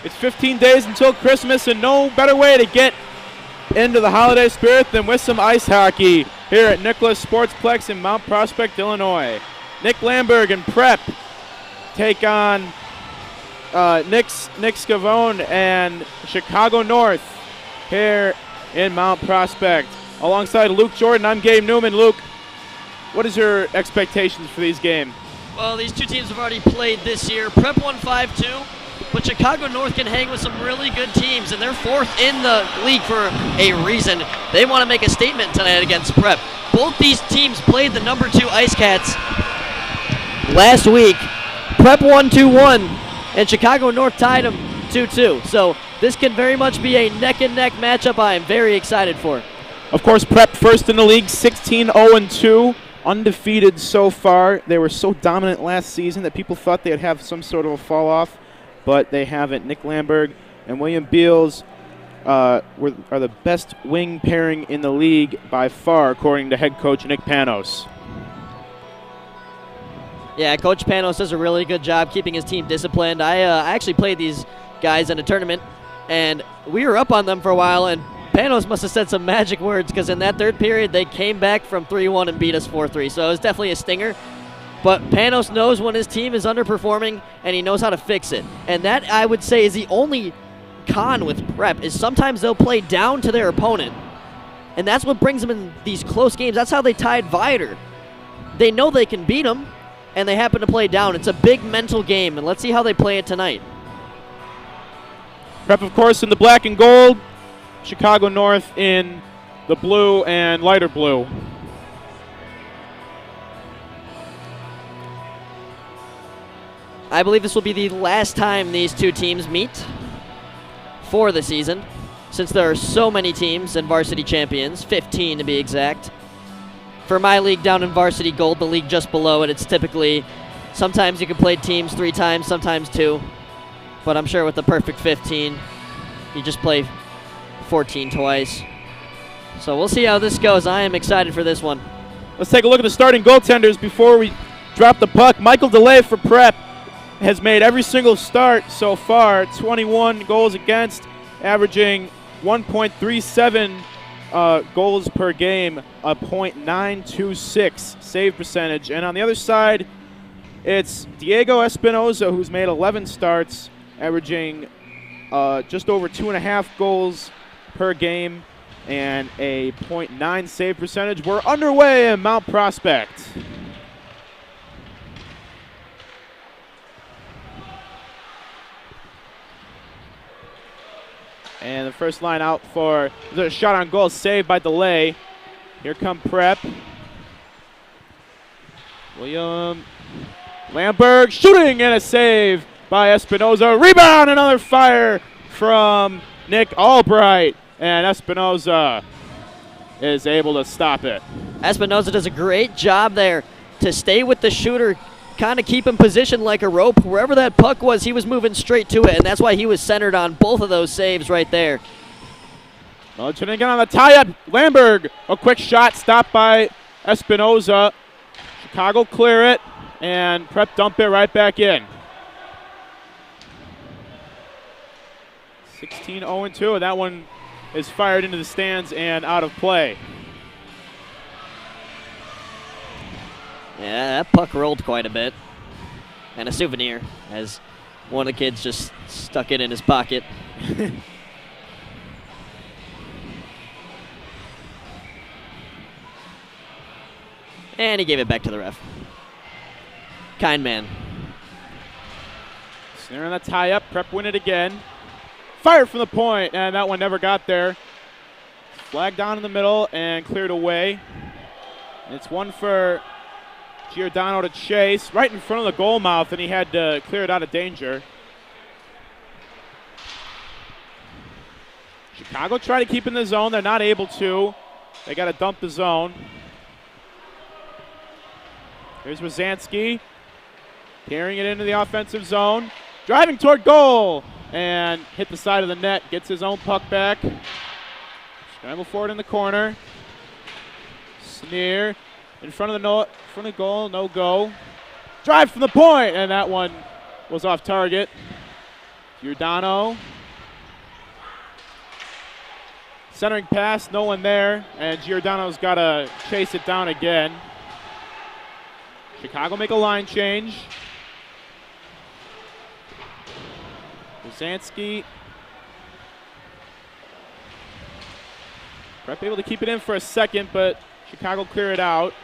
It's 15 days until Christmas, and no better way to get into the holiday spirit than with some ice hockey here at Nicholas Sportsplex in Mount Prospect, Illinois. Nick Lamberg and Prep take on Nick Scavone and Chicago North here in Mount Prospect. Alongside Luke Jordan, I'm Gabe Newman. Luke, what is your expectations for these games? Well, these two teams have already played this year. Prep won 5-2, but Chicago North can hang with some really good teams, and they're fourth in the league for a reason. They want to make a statement tonight against Prep. Both these teams played the number 2 Ice Cats last week. Prep won 2-1, and Chicago North tied them 2-2. So this can very much be a neck-and-neck matchup I am very excited for. Of course, Prep first in the league, 16-0-2, undefeated so far. They were so dominant last season that people thought they'd have some sort of a fall-off, but they haven't. Nick Lamberg and William Beals are the best wing pairing in the league by far, according to head coach Nick Panos. Yeah, Coach Panos does a really good job keeping his team disciplined. I actually played these guys in a tournament, and we were up on them for a while, and Panos must have said some magic words, because in that third period, they came back from 3-1 and beat us 4-3. So it was definitely a stinger. But Panos knows when his team is underperforming, and he knows how to fix it. And that, I would say, is the only con with Prep, is sometimes they'll play down to their opponent. And that's what brings them in these close games. That's how they tied Vider. They know they can beat them, and they happen to play down. It's a big mental game, and let's see how they play it tonight. Prep, of course, in the black and gold. Chicago North in the blue and lighter blue. I believe this will be the last time these two teams meet for the season, since there are so many teams and varsity champions, 15 to be exact. For my league down in varsity gold, the league just below it, it's typically, sometimes you can play teams 3 times, sometimes 2. But I'm sure with the perfect 15, you just play 14 twice. So we'll see how this goes. I am excited for this one. Let's take a look at the starting goaltenders before we drop the puck. Michael DeLay for Prep has made every single start so far. 21 goals against, averaging 1.37 goals per game, a .926 save percentage. And on the other side, it's Diego Espinoza, who's made 11 starts, averaging just over 2.5 goals per game and a .9 save percentage. We're underway in Mount Prospect. And the first line out for the shot on goal, saved by DeLay. Here come Prep. William Lamberg shooting, and a save by Espinoza. Rebound, another fire from Nick Albright. And Espinoza is able to stop it. Espinoza does a great job there to stay with the shooter, kind of keep him positioned like a rope. Wherever that puck was, he was moving straight to it, and that's why he was centered on both of those saves right there. Well, trying to get on the tie-up. Lamberg, a quick shot stopped by Espinoza. Chicago clear it, and Prep dump it right back in. 16-0-2, and that one is fired into the stands and out of play. Yeah, that puck rolled quite a bit. And a souvenir, as one of the kids just stuck it in his pocket. And he gave it back to the ref. Kind man. Snare on the tie-up. Prep win it again. Fired from the point, and that one never got there. Flagged down in the middle and cleared away. And it's one for Giordano to chase right in front of the goal mouth, and he had to clear it out of danger. Chicago trying to keep in the zone. They're not able to. They got to dump the zone. Here's Wazanski carrying it into the offensive zone. Driving toward goal and hit the side of the net. Gets his own puck back. Scramble forward in the corner. Sneer in front of the goal, no go. Drive from the point, and that one was off target. Giordano. Centering pass, no one there, and Giordano's got to chase it down again. Chicago make a line change. Brzezinski. Prep able to keep it in for a second, but Chicago clear it out.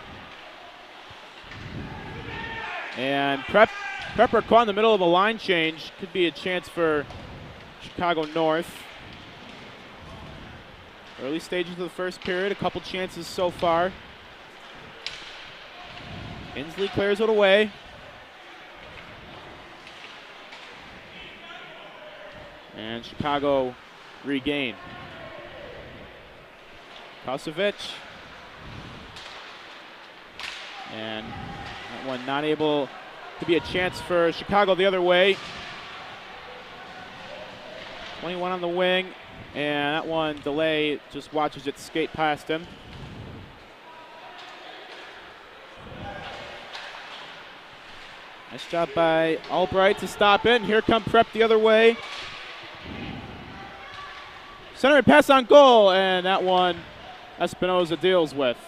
And Prepper caught in the middle of a line change. Could be a chance for Chicago North. Early stages of the first period, a couple chances so far. Inslee clears it away. And Chicago regain. Kosovic. And that one not able to be a chance for Chicago the other way. 21 on the wing. And that one, delay, just watches it skate past him. Nice job by Albright to stop it. And here come Prep the other way. Center pass on goal, and that one Espinoza deals with.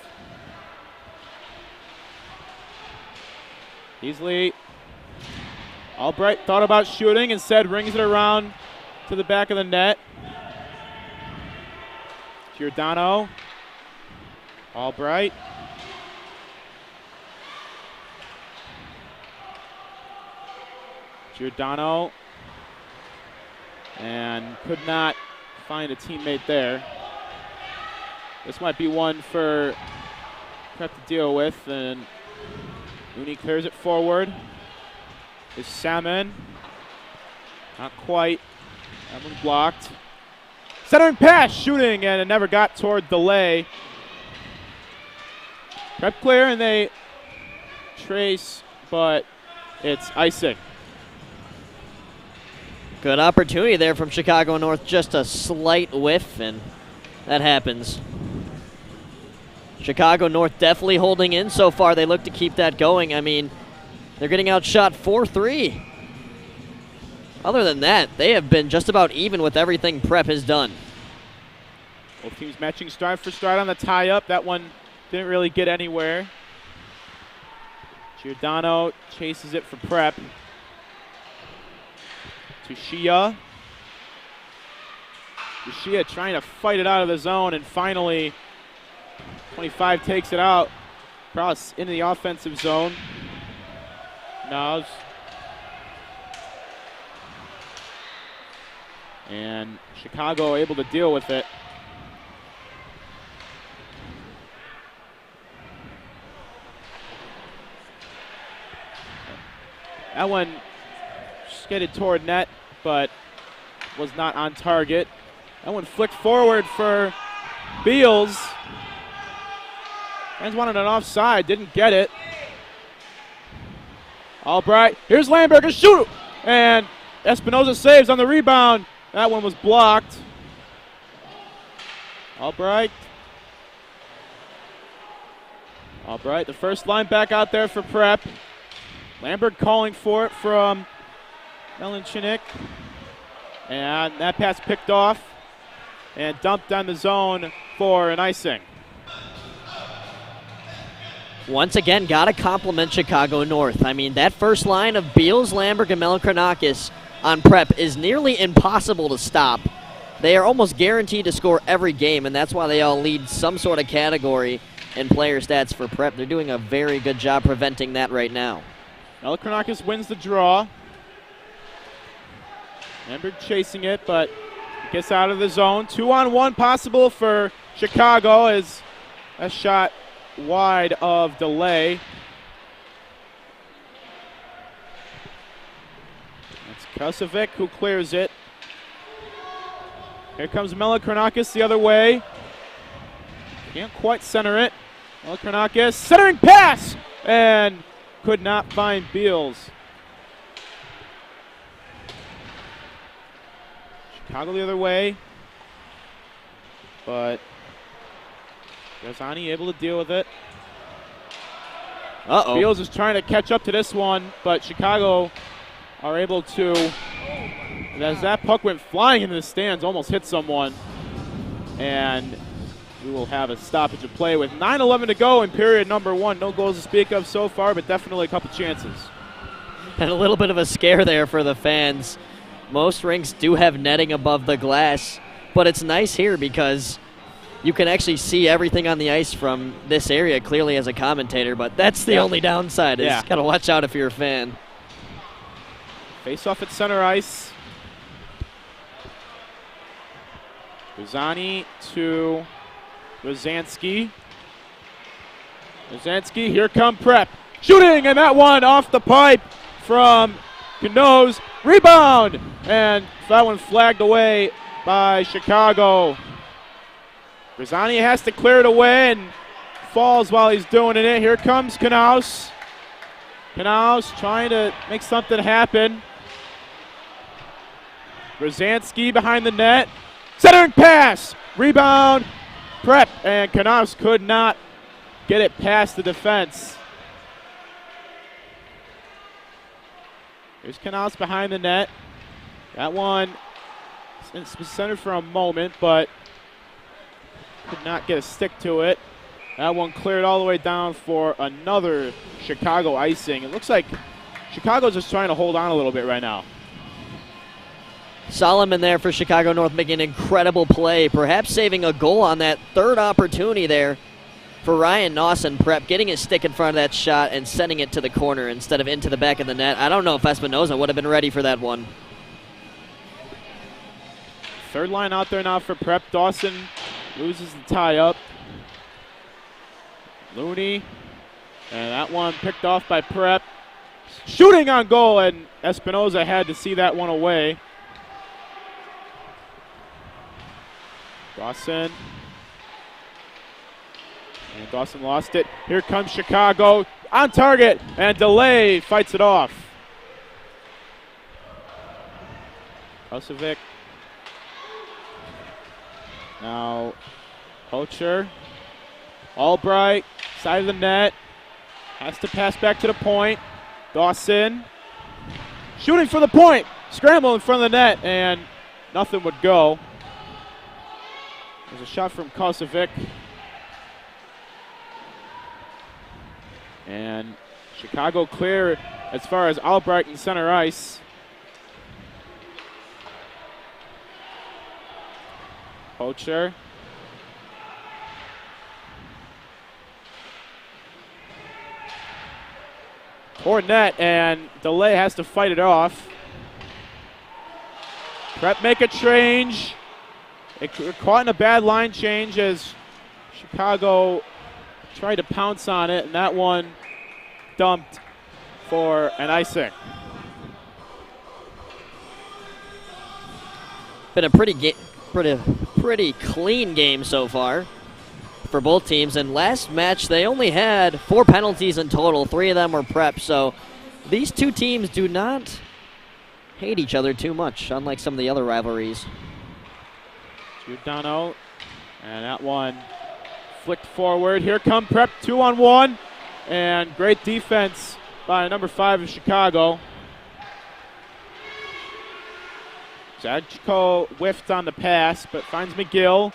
Easily, Albright thought about shooting, instead rings it around to the back of the net. Giordano, Albright. Giordano, and could not find a teammate there. This might be one for Prep to deal with, and Mooney clears it forward. Is Salmon. Not quite. That one blocked. Centering pass, shooting, and it never got toward delay. Prep clear, and they trace, but it's icing. Good opportunity there from Chicago North, just a slight whiff, and that happens. Chicago North definitely holding in so far. They look to keep that going. I mean, they're getting outshot 4-3. Other than that, they have been just about even with everything Prep has done. Both teams matching stride for stride on the tie-up. That one didn't really get anywhere. Giordano chases it for Prep. To Shia. Shia trying to fight it out of the zone, and finally 25 takes it out. Cross into the offensive zone. Now, and Chicago able to deal with it. That one skated toward net, but was not on target. That one flicked forward for Beals. Fans wanted an offside, didn't get it. Albright, here's Lamberger, shoot! And Espinoza saves on the rebound. That one was blocked. Albright, the first line back out there for Prep. Lambert calling for it from Melanchinick. And that pass picked off and dumped on the zone for an icing. Once again, got to compliment Chicago North. I mean, that first line of Beals, Lamberg, and Melanchonakis on Prep is nearly impossible to stop. They are almost guaranteed to score every game, and that's why they all lead some sort of category in player stats for Prep. They're doing a very good job preventing that right now. Melanchonakis wins the draw. Lamberg chasing it, but gets out of the zone. 2-on-1 possible for Chicago as a shot wide of delay. That's Kosovic who clears it. Here comes Melanchonakis the other way. Can't quite center it. Melanchonakis centering pass and could not find Beals. Chicago the other way, but Graziani able to deal with it. Beals is trying to catch up to this one, but Chicago are able to as that puck went flying into the stands, almost hit someone. And we will have a stoppage of play with 9:11 to go in period number 1. No goals to speak of so far, but definitely a couple chances. And a little bit of a scare there for the fans. Most rinks do have netting above the glass, but it's nice here because you can actually see everything on the ice from this area clearly as a commentator, but that's the only downside is got to watch out if you're a fan. Face off at center ice. Ruzani to Rozansky. Rozansky, here come Prep. Shooting, and that one off the pipe from Canoes. Rebound, and that one flagged away by Chicago. Ruzani has to clear it away and falls while he's doing it. Here comes Knaus. Knaus trying to make something happen. Rozansky behind the net. Centering pass. Rebound. Prep. And Knaus could not get it past the defense. Here's Knaus behind the net. That one was centered for a moment, but could not get a stick to it. That one cleared all the way down for another Chicago icing. It looks like Chicago's just trying to hold on a little bit right now. Solomon there for Chicago North making an incredible play, perhaps saving a goal on that third opportunity there for Ryan Nawson. Prep getting his stick in front of that shot and sending it to the corner instead of into the back of the net. I don't know if Espinoza would have been ready for that one. Third line out there now for Prep. Dawson loses the tie up. Looney, and that one picked off by Prep. Shooting on goal, and Espinoza had to see that one away. Dawson. And Dawson lost it. Here comes Chicago on target, and Delay fights it off. Kosovic. Now, Poacher. Albright, side of the net. Has to pass back to the point. Dawson. Shooting for the point. Scramble in front of the net, and nothing would go. There's a shot from Kosovic. And Chicago clear as far as Albright in center ice. Poacher. Toward net, and Delay has to fight it off. Prep make a change. They're caught in a bad line change as Chicago tried to pounce on it, and that one dumped for an icing. Been a pretty clean game so far for both teams. And last match, they only had 4 penalties in total. 3 of them were Prep. So these two teams do not hate each other too much, unlike some of the other rivalries. Giordano, and that one flicked forward. Here come Prep, 2-on-1, and great defense by number 5 of Chicago. Zajko whiffed on the pass, but finds McGill.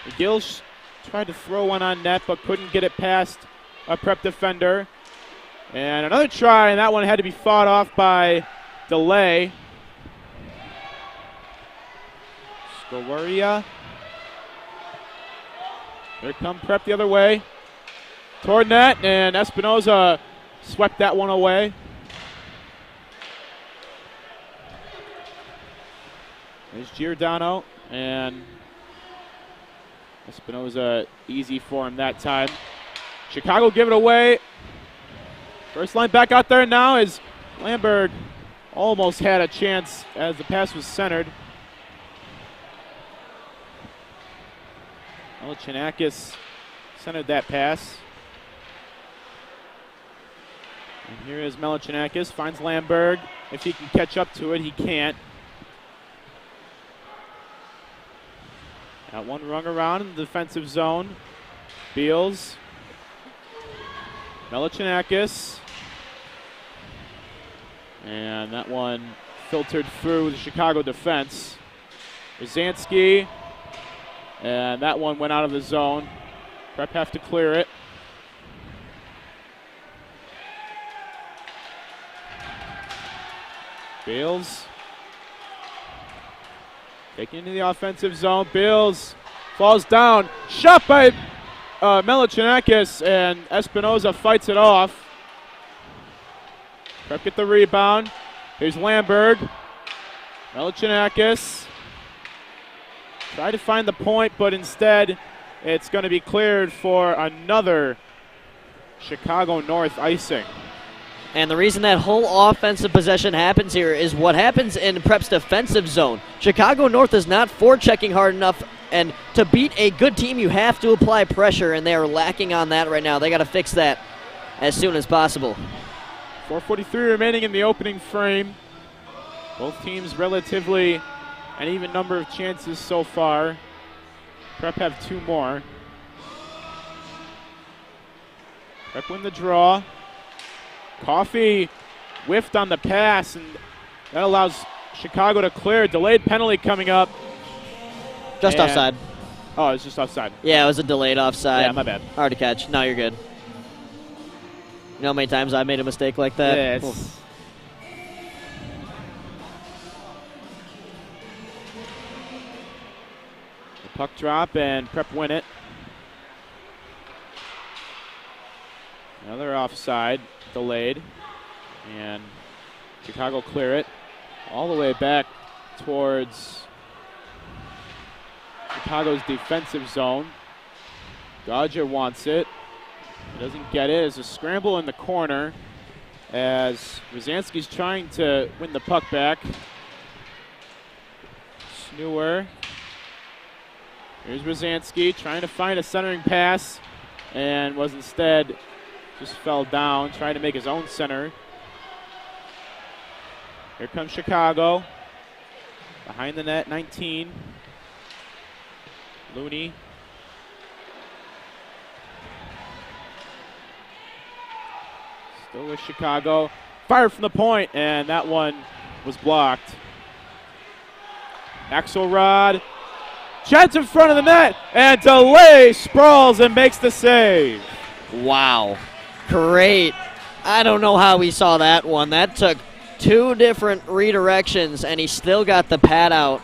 McGill tried to throw one on net, but couldn't get it past a Prep defender. And another try, and that one had to be fought off by Delay. Scowaria. Here come Prep the other way. Toward net, and Espinoza swept that one away. There's Giordano, and Espinoza easy for him that time. Chicago give it away. First line back out there now as Lamberg almost had a chance as the pass was centered. Melichinakis centered that pass. And here is Melichinakis, finds Lamberg. If he can catch up to it, he can't. Got one rung around in the defensive zone. Beals. Melichinakis. And that one filtered through the Chicago defense. Brzezinski, and that one went out of the zone. Prep have to clear it. Beals taking into the offensive zone. Beals falls down. Shot by Melichinakis, and Espinoza fights it off. Prep get the rebound. Here's Lamberg. Melichinakis tried to find the point, but instead it's going to be cleared for another Chicago North icing. And the reason that whole offensive possession happens here is what happens in Prep's defensive zone. Chicago North is not forechecking hard enough, and to beat a good team, you have to apply pressure, and they are lacking on that right now. They got to fix that as soon as possible. 4:43 remaining in the opening frame. Both teams relatively an even number of chances so far. Prep have 2 more. Prep win the draw. Coffey whiffed on the pass, and that allows Chicago to clear. Delayed penalty coming up. Just offside. Oh, it's just offside. Yeah, it was a delayed offside. Yeah, my bad. Hard to catch. No, you're good. You know how many times I made a mistake like that? Yeah, Oof. The puck drop, and Prep win it. Another offside, delayed, and Chicago clear it all the way back towards Chicago's defensive zone. Dodger wants it. He doesn't get it. It's a scramble in the corner as Brzezinski's trying to win the puck back. Snewer. Here's Brzezinski trying to find a centering pass, and was instead just fell down, trying to make his own center. Here comes Chicago. Behind the net, 19. Looney. Still with Chicago. Fired from the point, and that one was blocked. Axelrod. Chance in front of the net, and Delay sprawls and makes the save. Wow. Great. I don't know how we saw that one. That took 2 different redirections, and he still got the pad out.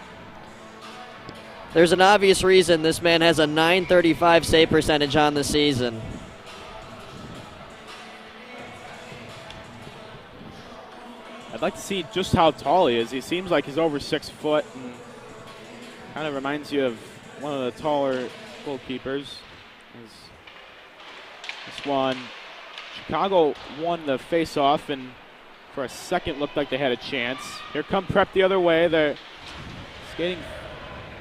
There's an obvious reason this man has a .935 save percentage on the season. I'd like to see just how tall he is. He seems like he's over 6 foot, and kind of reminds you of one of the taller goalkeepers. This one, Chicago won the face-off, and for a second looked like they had a chance. Here come Prep the other way. They're skating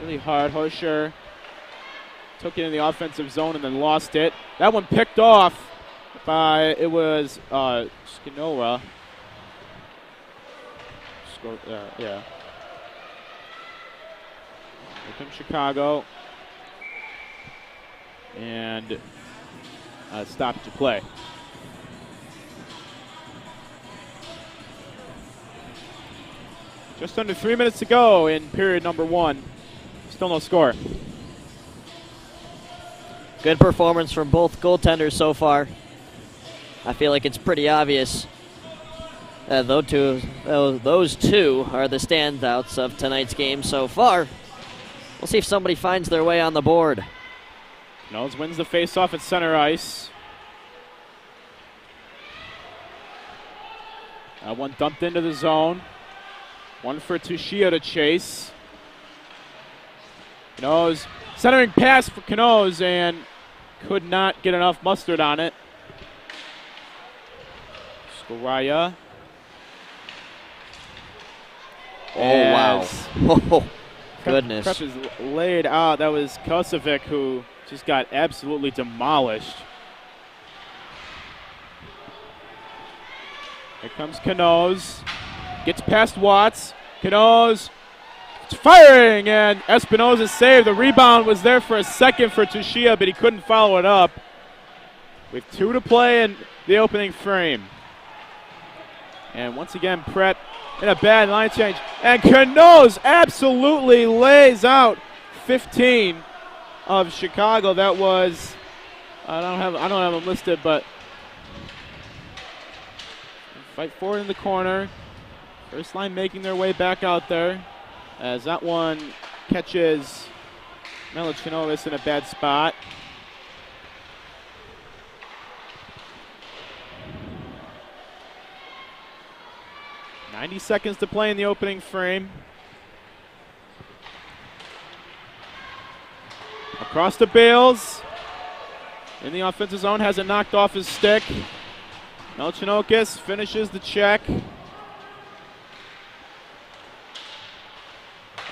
really hard. Hosher took it in the offensive zone and then lost it. That one picked off by, it was Skinowa. Yeah. Here comes Chicago. And stoppage to play. Just under 3 minutes to go in period number 1. Still no score. Good performance from both goaltenders so far. I feel like it's pretty obvious those two are the standouts of tonight's game so far. We'll see if somebody finds their way on the board. Knowles wins the faceoff at center ice. One dumped into the zone. One for Tushia to chase. Canoes, centering pass for Canoes, and could not get enough mustard on it. Skoraya. Oh, wow. Oh, goodness. Prep is laid out. That was Kosovic who just got absolutely demolished. Here comes Canoes. Gets past Watts. Canoes firing, and Espinoza saved. The rebound was there for a second for Tushia, but he couldn't follow it up. With 2 to play in the opening frame. And once again, Prep in a bad line change. And Cano's absolutely lays out 15 of Chicago. That was, I don't have them listed, but fight forward in the corner. First line making their way back out there as that one catches Melachinovis in a bad spot. .90 seconds to play in the opening frame. Across to Bales. In the offensive zone, has it knocked off his stick. Melchinokis finishes the check.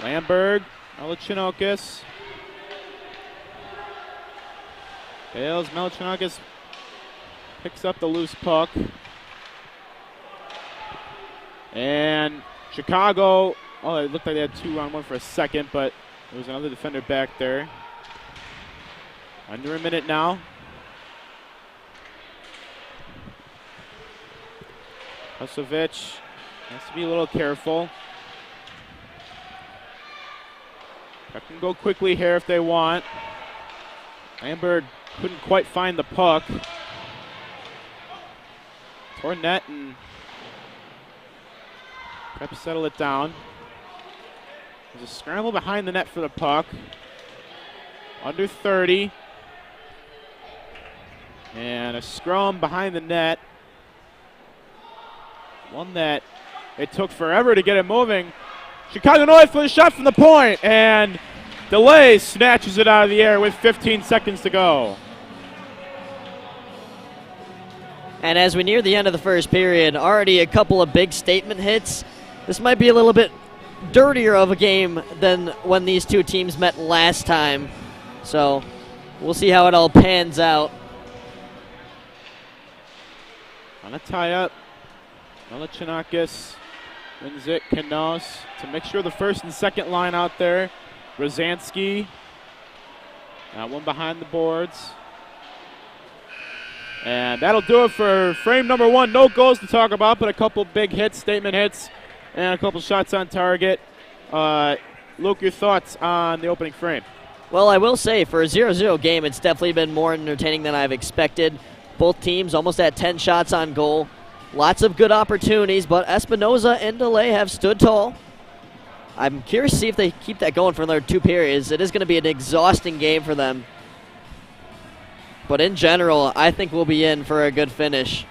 Lamberg, Melchinokis. Bales, Melchinokis picks up the loose puck. And Chicago, oh, it looked like they had 2-on-1 for a second, but there was another defender back there. Under a minute now. Kosovic has to be a little careful. They can go quickly here if they want. Lambert couldn't quite find the puck. Toward net and Prep to settle it down. There's a scramble behind the net for the puck. Under 30. And a scrum behind the net. One that it took forever to get it moving. Chicago North for the shot from the point, and Delay snatches it out of the air with 15 seconds to go. And as we near the end of the first period, already a couple of big statement hits. This might be a little bit dirtier of a game than when these two teams met last time. So we'll see how it all pans out. On a tie-up, Melchinakis wins it. Canos to make sure the first and second line out there. Rozansky, that one behind the boards. And that'll do it for frame number one. No goals to talk about, but a couple big hits, statement hits, and a couple shots on target. Luke, your thoughts on the opening frame? Well, I will say, for a 0-0 game, it's definitely been more entertaining than I've expected. Both teams almost at 10 shots on goal. Lots of good opportunities, but Espinoza and DeLay have stood tall. I'm curious to see if they keep that going for another 2 periods. It is going to be an exhausting game for them. But in general, I think we'll be in for a good finish.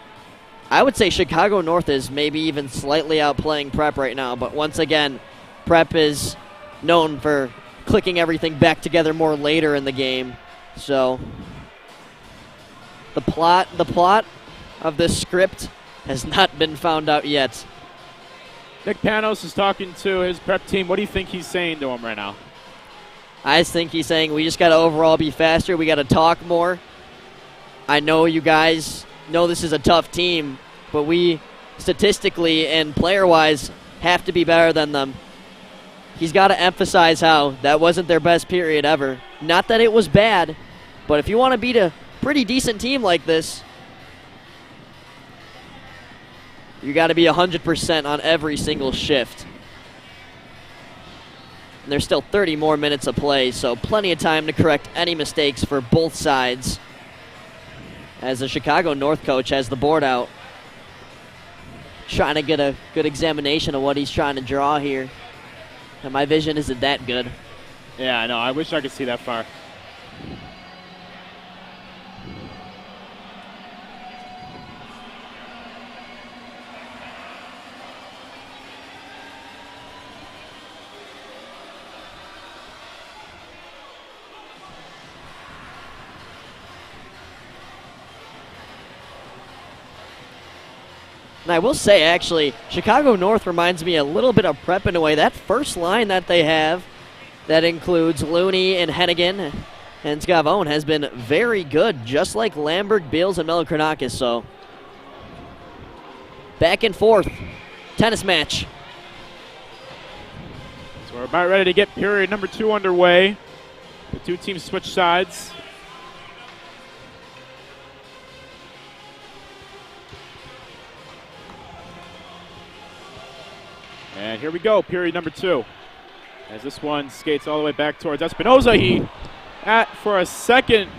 I would say Chicago North is maybe even slightly outplaying Prep right now, but once again, Prep is known for clicking everything back together more later in the game. So the plot of this script has not been found out yet. Nick Panos is talking to his Prep team. What do you think he's saying to him right now? I think he's saying we just got to overall be faster. We got to talk more. I know you guys know this is a tough team, but we statistically and player-wise have to be better than them. He's got to emphasize how that wasn't their best period ever. Not that it was bad, but if you want to beat a pretty decent team like this, you got to be 100% on every single shift. And there's still 30 more minutes of play, so plenty of time to correct any mistakes for both sides. As the Chicago North coach has the board out, trying to get a good examination of what he's trying to draw here. And my vision isn't that good. Yeah, I know. I wish I could see that far. And I will say, actually, Chicago North reminds me a little bit of Prep in a way. That first line that they have, that includes Looney and Hennigan and Scavone, has been very good, just like Lamberg, Beals, and Melokranakis. So, back and forth. Tennis match. So we're about ready to get period number 2 underway. The two teams switch sides. And here we go, period number 2. As this one skates all the way back towards Espinoza. He, for a second,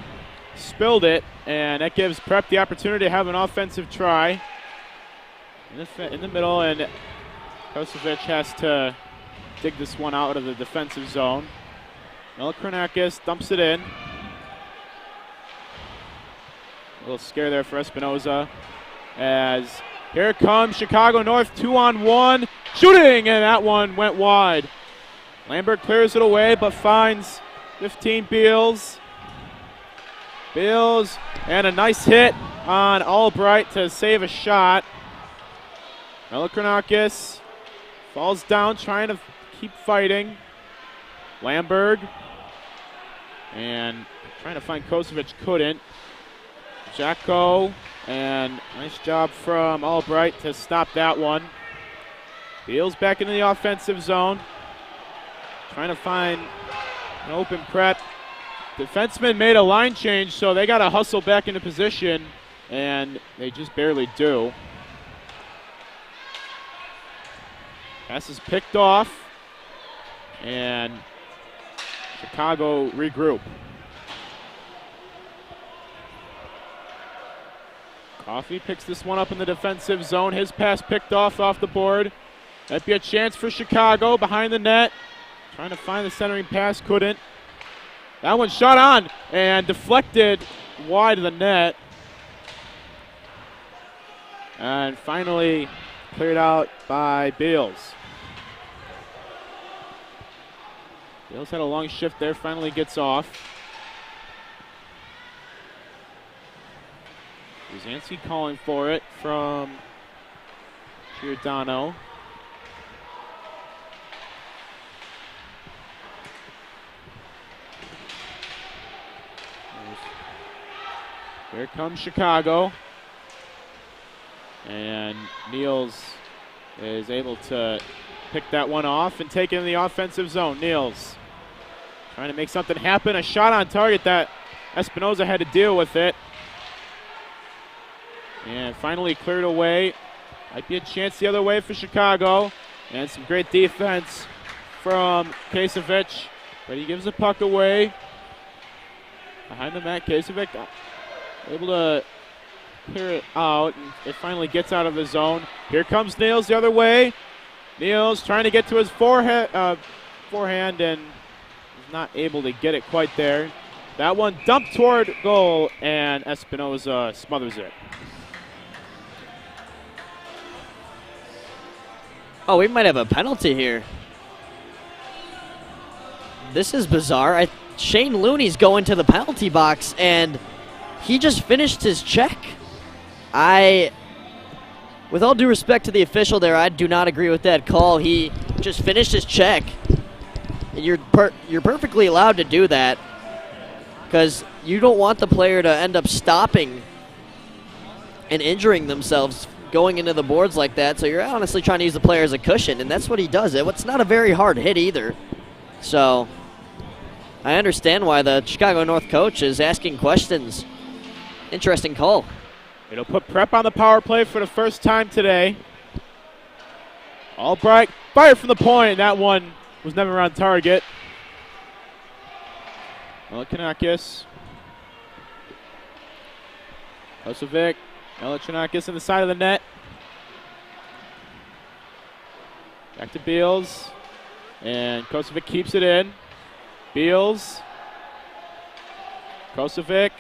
spilled it, and that gives Prep the opportunity to have an offensive try in the middle, and Kosovic has to dig this one out of the defensive zone. Melikranakis dumps it in. A little scare there for Espinoza, as here comes Chicago North, 2-on-1, shooting, and that one went wide. Lambert clears it away, but finds 15 Beals. Beals, and a nice hit on Albright to save a shot. Melikranakis falls down, trying to keep fighting. Lamberg, and trying to find Kosovic, couldn't. Jacko, and nice job from Albright to stop that one. Beals back into the offensive zone, trying to find an open Prep. Defenseman made a line change, so they got to hustle back into position, and they just barely do. Pass is picked off, and Chicago regroup. Coffey picks this one up in the defensive zone. His pass picked off the board. That'd be a chance for Chicago behind the net. Trying to find the centering pass, couldn't. That one shot on and deflected wide of the net. And finally cleared out by Beals. Beals had a long shift there, finally gets off. Zancy calling for it from Giordano. Here comes Chicago. And Niels is able to pick that one off and take it in the offensive zone. Niels trying to make something happen. A shot on target that Espinoza had to deal with it. And finally cleared away. Might be a chance the other way for Chicago. And some great defense from Kasovic. But he gives the puck away. Behind the mat, Kasovic able to clear it out. And it finally gets out of the zone. Here comes Niels the other way. Niels trying to get to his forehand and is not able to get it quite there. That one dumped toward goal, and Espinoza smothers it. Oh, we might have a penalty here. This is bizarre. Shane Looney's going to the penalty box, and he just finished his check. With all due respect to the official there, I do not agree with that call. He just finished his check. And you're perfectly allowed to do that because you don't want the player to end up stopping and injuring themselves going into the boards like that, so you're honestly trying to use the player as a cushion, and that's what he does. It's not a very hard hit either. So I understand why the Chicago North coach is asking questions. Interesting call. It'll put Prep on the power play for the first time today. Albright fired from the point. That one was never on target. Melikranakis. Kosovic. Melikranakis in the side of the net. Back to Beals. And Kosovic keeps it in. Beals. Kosovic.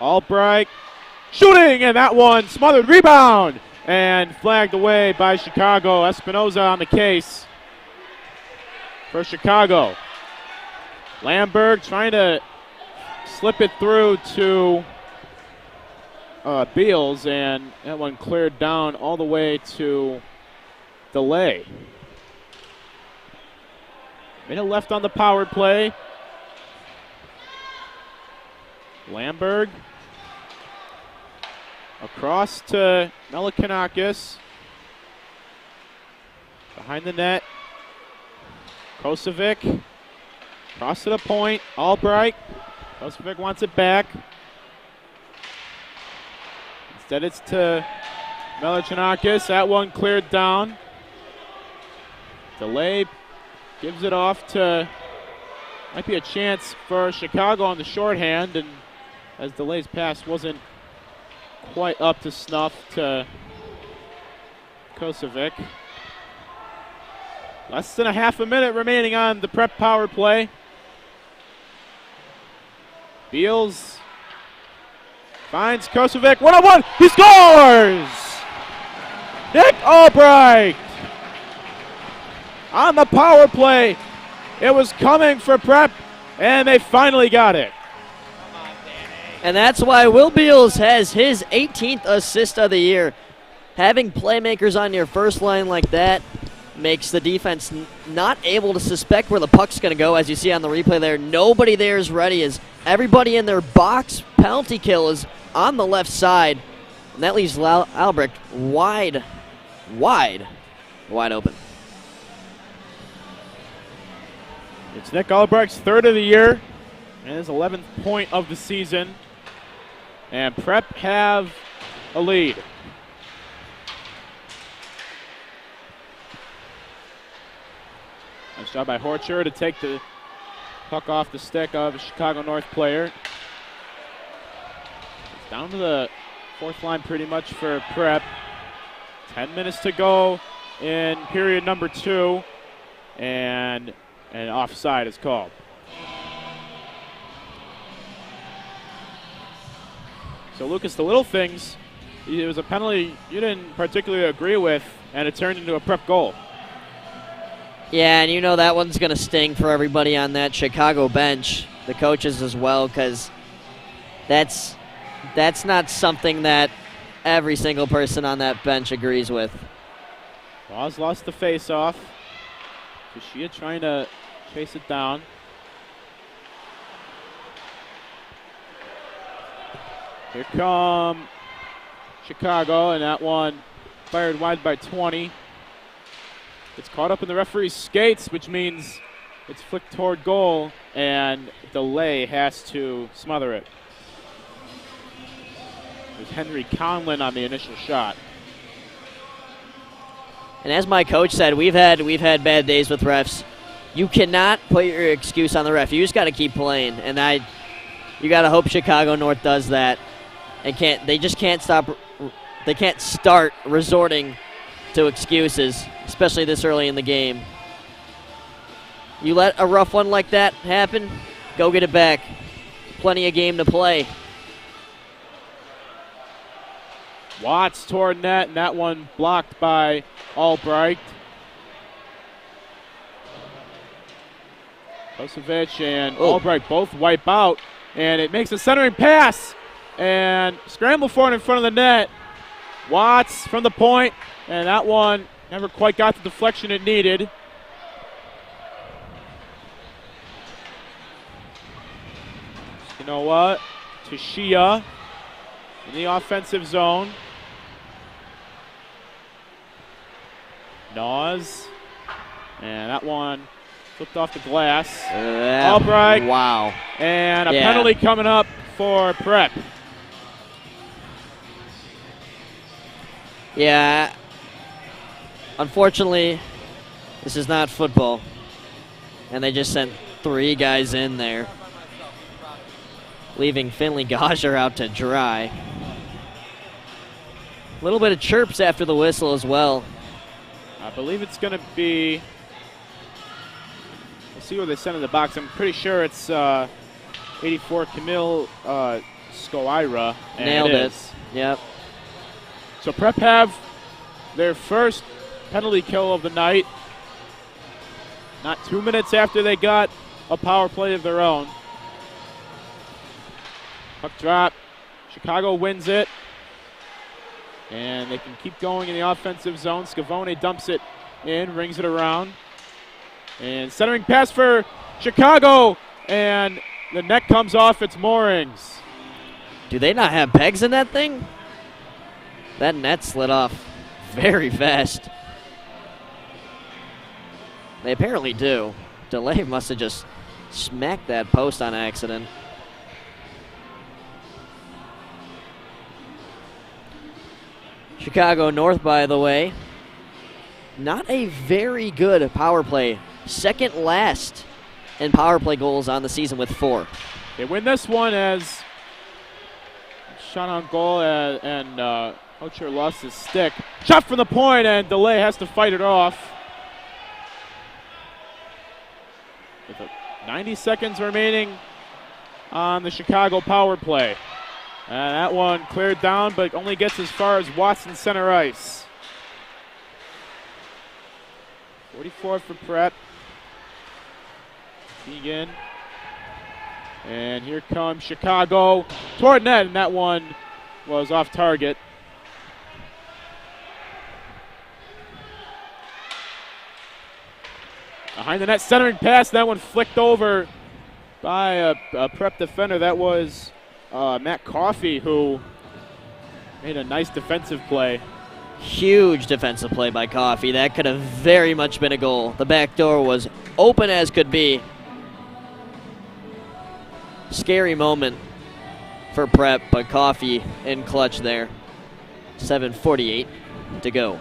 Albright. Shooting! And that one smothered. Rebound! And flagged away by Chicago. Espinoza on the case for Chicago. Lamberg trying to slip it through to Beals, and that one cleared down all the way to Delay. Minute left on the power play. Lamberg across to Melikranakis. Behind the net. Kosovic. Cross to the point. Albright. Kosovic wants it back. Instead it's to Melikranakis. That one cleared down. Delay gives it off to, might be a chance for Chicago on the shorthand, and as Delay's pass wasn't quite up to snuff to Kosovic. Less than a half a minute remaining on the Prep power play. Beals finds Kosovic, one-on-one, he scores! Nick Albright on the power play. It was coming for Prep, and they finally got it. And that's why Will Beals has his 18th assist of the year. Having playmakers on your first line like that makes the defense not able to suspect where the puck's going to go, as you see on the replay there. Nobody there is ready, as everybody in their box penalty kill is on the left side. And that leaves Albrecht wide open. It's Nick Albrecht's third of the year and his 11th point of the season. And Prep have a lead. Nice job by Horcher to take the puck off the stick of a Chicago North player. It's down to the fourth line pretty much for Prep. 10 minutes to go in period number 2, and an offside is called. So Lucas, the little things, it was a penalty you didn't particularly agree with, and it turned into a Prep goal. Yeah, and you know that one's going to sting for everybody on that Chicago bench, the coaches as well, because that's not something that every single person on that bench agrees with. Laws lost the face-off. Tushia trying to chase it down. Here come Chicago, and that one fired wide by 20. It's caught up in the referee's skates, which means it's flicked toward goal, and Delay has to smother it. There's Henry Conlon on the initial shot. And as my coach said, we've had bad days with refs. You cannot put your excuse on the ref. You just got to keep playing, and you got to hope Chicago North does that. And they just can't stop. They can't start resorting to excuses, especially this early in the game. You let a rough one like that happen, go get it back. Plenty of game to play. Watts toward net, and that one blocked by Albright. Kosovic and Albright both wipe out, and it makes a centering pass, and scramble for it in front of the net. Watts from the point, and that one never quite got the deflection it needed. You know what? Tushia in the offensive zone. Naws, and that one flipped off the glass. Albright. Wow. And a penalty coming up for Prep. Yeah. Unfortunately, this is not football. And they just sent 3 guys in there, leaving Finley Gauger out to dry. A little bit of chirps after the whistle as well. I believe it's going to be, we'll see what they send in the box. I'm pretty sure it's 84 Camille Scoira. Nailed it. Yep. So Prep have their first penalty kill of the night. Not 2 minutes after they got a power play of their own. Puck drop. Chicago wins it. And they can keep going in the offensive zone. Scavone dumps it in, rings it around. And centering pass for Chicago. And the net comes off its moorings. Do they not have pegs in that thing? That net slid off very fast. They apparently do. Delay must have just smacked that post on accident. Chicago North, by the way, not a very good power play. Second last in power play goals on the season with 4. They win this one as shot on goal and Hocher lost his stick. Shot from the point and Delay has to fight it off. With 90 seconds remaining on the Chicago power play. And that one cleared down but only gets as far as Watson center ice. 44 for Prep. Keegan. And here comes Chicago toward net, and that one was off target. Behind the net, centering pass, that one flicked over by a Prep defender. That was Matt Coffey, who made a nice defensive play. Huge defensive play by Coffey. That could have very much been a goal. The back door was open as could be. Scary moment for Prep, but Coffey in clutch there. 7:48 to go.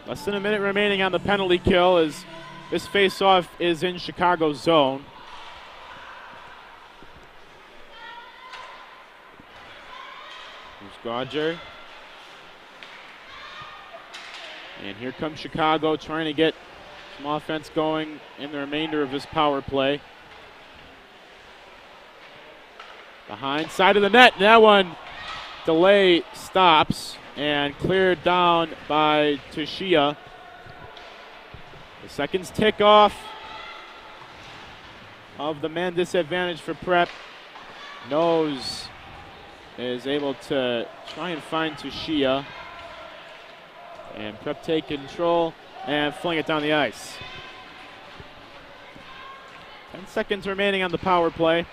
Less than a minute remaining on the penalty kill as this face-off is in Chicago's zone. Here's Gauger. And here comes Chicago trying to get some offense going in the remainder of this power play. Behind side of the net, that one Delay stops and cleared down by Tushia. The seconds tick off of the man disadvantage for Prep. Nose is able to try and find Tushia. And Prep take control and fling it down the ice. 10 seconds remaining on the power play.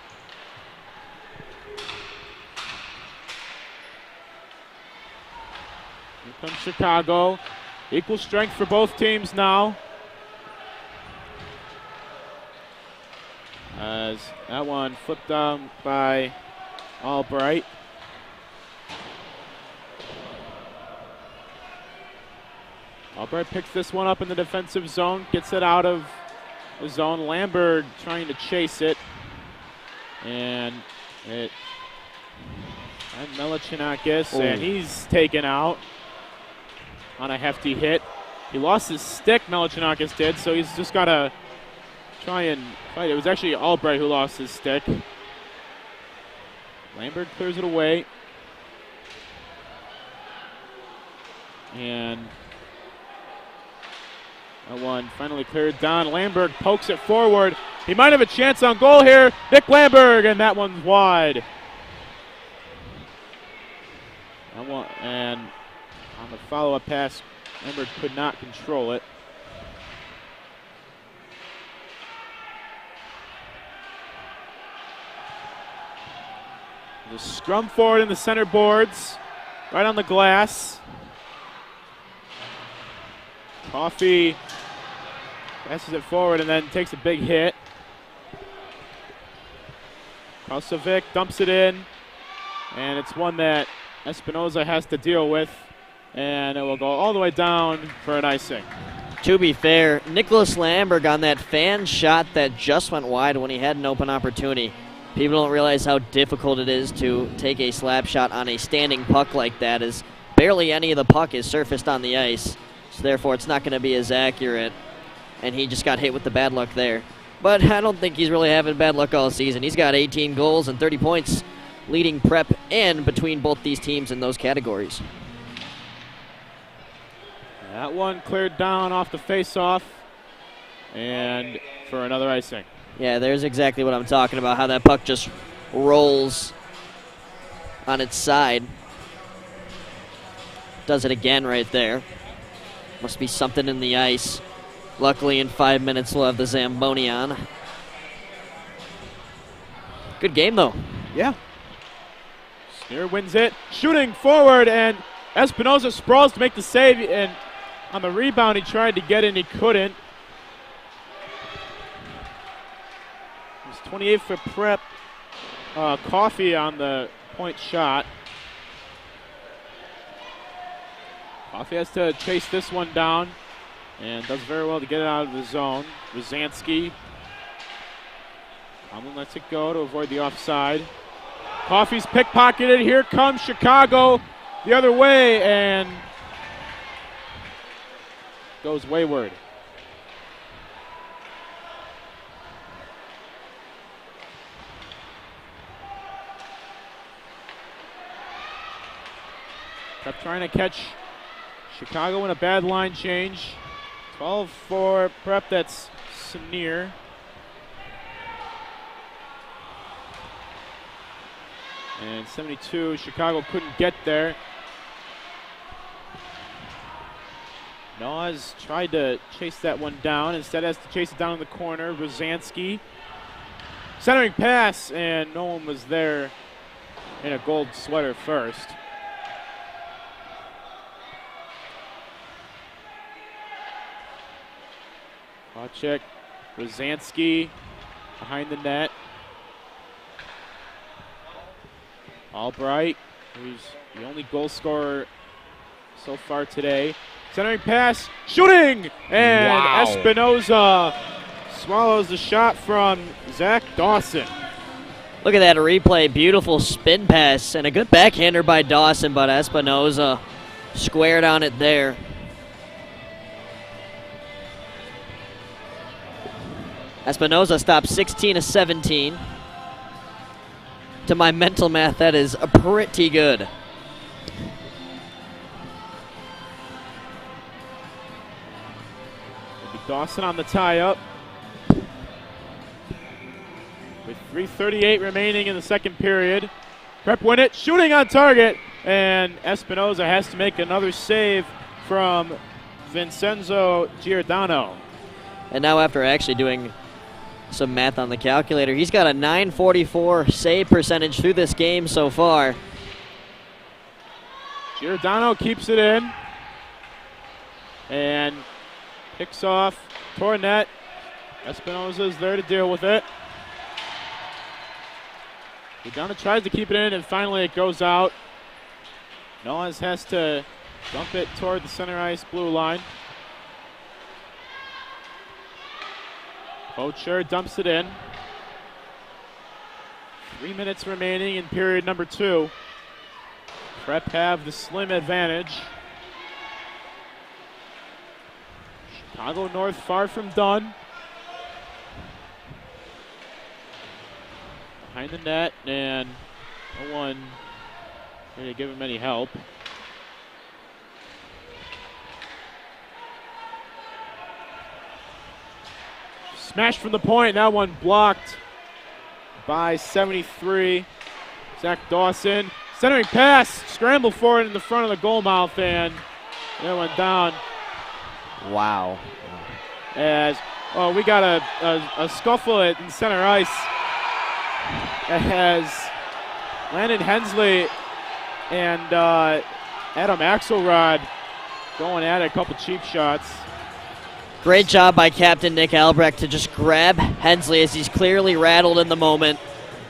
Here comes Chicago. Equal strength for both teams now. As that one flipped down by Albright. Albright picks this one up in the defensive zone, gets it out of the zone. Lambert trying to chase it. And it and Melichinakis, and he's taken out on a hefty hit. He lost his stick, Melichinakis did, so he's just got to try and fight. It was actually Albright who lost his stick. Lambert clears it away. And that one finally cleared down. Lambert pokes it forward. He might have a chance on goal here. Nick Lambert, and that one's wide. And on the follow-up pass, Lambert could not control it. There's a scrum forward in the center boards, right on the glass. Coffey passes it forward and then takes a big hit. Kosovic dumps it in, and it's one that Espinoza has to deal with, and it will go all the way down for an icing. To be fair, Nicholas Lambert on that fan shot that just went wide when he had an open opportunity. People don't realize how difficult it is to take a slap shot on a standing puck like that, as barely any of the puck is surfaced on the ice. So therefore, it's not going to be as accurate, and he just got hit with the bad luck there. But I don't think he's really having bad luck all season. He's got 18 goals and 30 points, leading Prep in between both these teams in those categories. That one cleared down off the face-off, and for another icing. Yeah, there's exactly what I'm talking about, how that puck just rolls on its side. Does it again right there. Must be something in the ice. Luckily, in 5 minutes, we'll have the Zamboni on. Good game, though. Yeah. Sneer wins it. Shooting forward, and Espinoza sprawls to make the save, and on the rebound, he tried to get in, he couldn't. It was 28 for Prep. Coffey on the point shot. Coffee has to chase this one down and does very well to get it out of the zone. Rosansky. Conlon lets it go to avoid the offside. Coffee's pickpocketed. Here comes Chicago the other way and goes wayward. Kept trying to catch Chicago in a bad line change. 12 for Prep, that's Senior. And 72, Chicago couldn't get there. Nas tried to chase that one down. Instead has to chase it down in the corner. Rosansky. Centering pass, and no one was there in a gold sweater first. Check. Rosansky behind the net. Albright, who's the only goal scorer so far today. Centering pass, shooting! And wow. Espinoza swallows the shot from Zach Dawson. Look at that replay. Beautiful spin pass and a good backhander by Dawson, but Espinoza squared on it there. Espinoza stopped 16 of 17. To my mental math, that is pretty good. Dawson on the tie-up. With 3:38 remaining in the second period. Prep win it, shooting on target, and Espinoza has to make another save from Vincenzo Giordano. And now after actually doing some math on the calculator, he's got a .944 save percentage through this game so far. Giordano keeps it in and picks off Tornet. Espinoza's there to deal with it. Giordano tries to keep it in, and finally it goes out. Noahs has to dump it toward the center ice blue line. Poacher dumps it in. 3 minutes remaining in period number 2. Prep have the slim advantage. Chicago North far from done. Behind the net, and no one here to give him any help. Smash from the point, that one blocked by 73. Zach Dawson, centering pass, scramble for it in the front of the goal mouth, and that went down. Wow. As, oh, we got a scuffle in center ice as Landon Hensley and Adam Axelrod going at it, a couple cheap shots. Great job by Captain Nick Albrecht to just grab Hensley as he's clearly rattled in the moment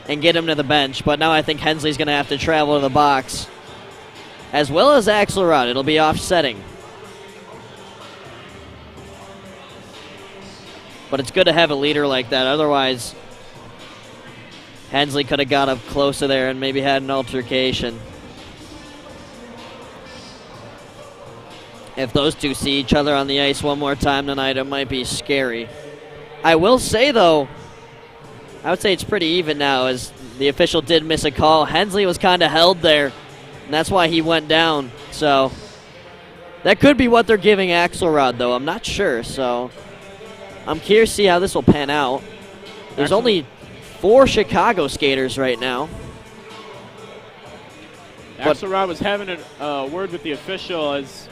and get him to the bench. But now I think Hensley's going to have to travel to the box, as well as Axelrod. It'll be offsetting. But it's good to have a leader like that. Otherwise, Hensley could have got up closer there and maybe had an altercation. If those two see each other on the ice one more time tonight, it might be scary. I will say, though, I would say it's pretty even now, as the official did miss a call. Hensley was kind of held there, and that's why he went down. So that could be what they're giving Axelrod, though. I'm not sure, so I'm curious to see how this will pan out. There's only 4 Chicago skaters right now. Axelrod was having a word with the official as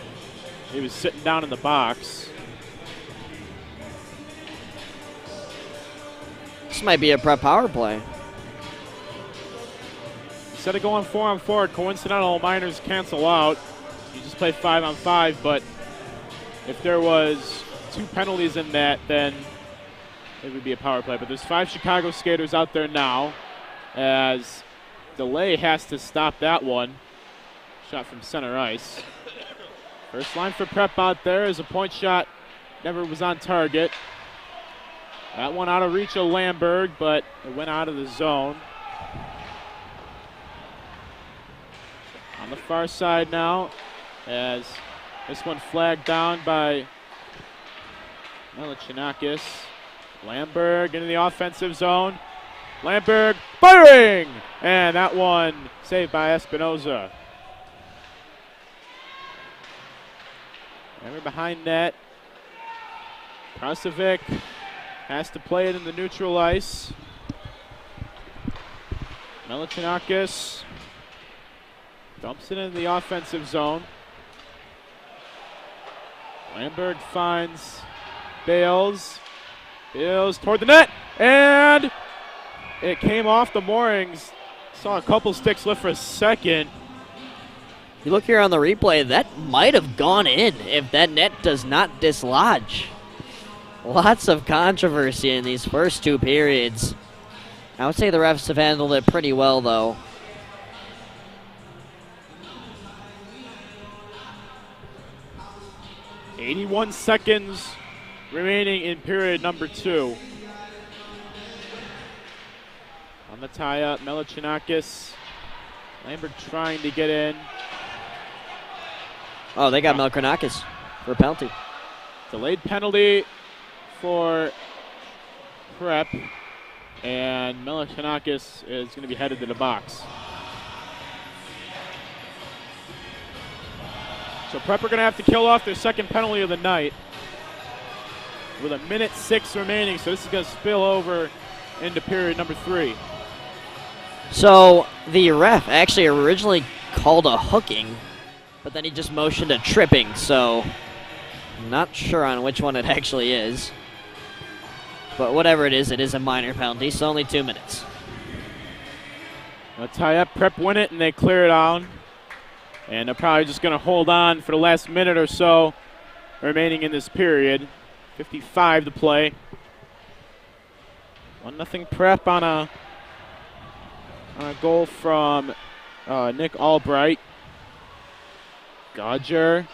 he was sitting down in the box. This might be a prep power play. Instead of going 4-on-4, coincidental minors cancel out. You just play 5-on-5, but if there was 2 penalties in that, then it would be a power play. But there's 5 Chicago skaters out there now, as Delay has to stop that one. Shot from center ice. First line for Prep out there is a point shot. Never was on target. That one out of reach of Lamberg, but it went out of the zone. On the far side now, as this one flagged down by Melichinakis. Lamberg into the offensive zone. Lamberg firing! And that one saved by Espinoza. Remember behind net. Krasovic has to play it in the neutral ice. Melichinakis dumps it in the offensive zone. Lamberg finds Bales. Bales toward the net, and it came off the moorings. Saw a couple sticks lift for a second. You look here on the replay, that might have gone in if that net does not dislodge. Lots of controversy in these first two periods. I would say the refs have handled it pretty well, though. .81 seconds remaining in period number 2. On the tie-up, Melichinakis. Lambert trying to get in. Oh, they got Melichinakis for a penalty. Delayed penalty for Prep, and Melichinakis is going to be headed to the box. So Prep are going to have to kill off their second penalty of the night with 1:06 remaining, so this is going to spill over into period number 3. So the ref actually originally called a hooking, but then he just motioned a tripping, so I'm not sure on which one it actually is. But whatever it is a minor penalty, so only 2 minutes. A tie-up, Prep win it, and they clear it out. And they're probably just going to hold on for the last minute or so remaining in this period. 55 to play. 1-0 Prep on a goal from Nick Albright. Godger.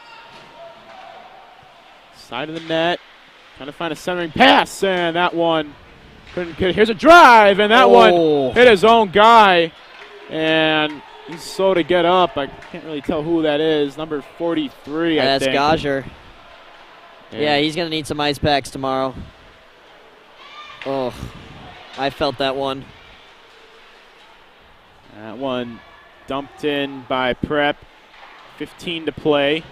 Side of the net. Trying to find a centering pass, and that one couldn't get. Here's a drive, and that one hit his own guy. And he's slow to get up. I can't really tell who that is. Number 43, I think. That's Godger. Yeah, he's going to need some ice packs tomorrow. Oh, I felt that one. That one dumped in by Prep. 15 to play.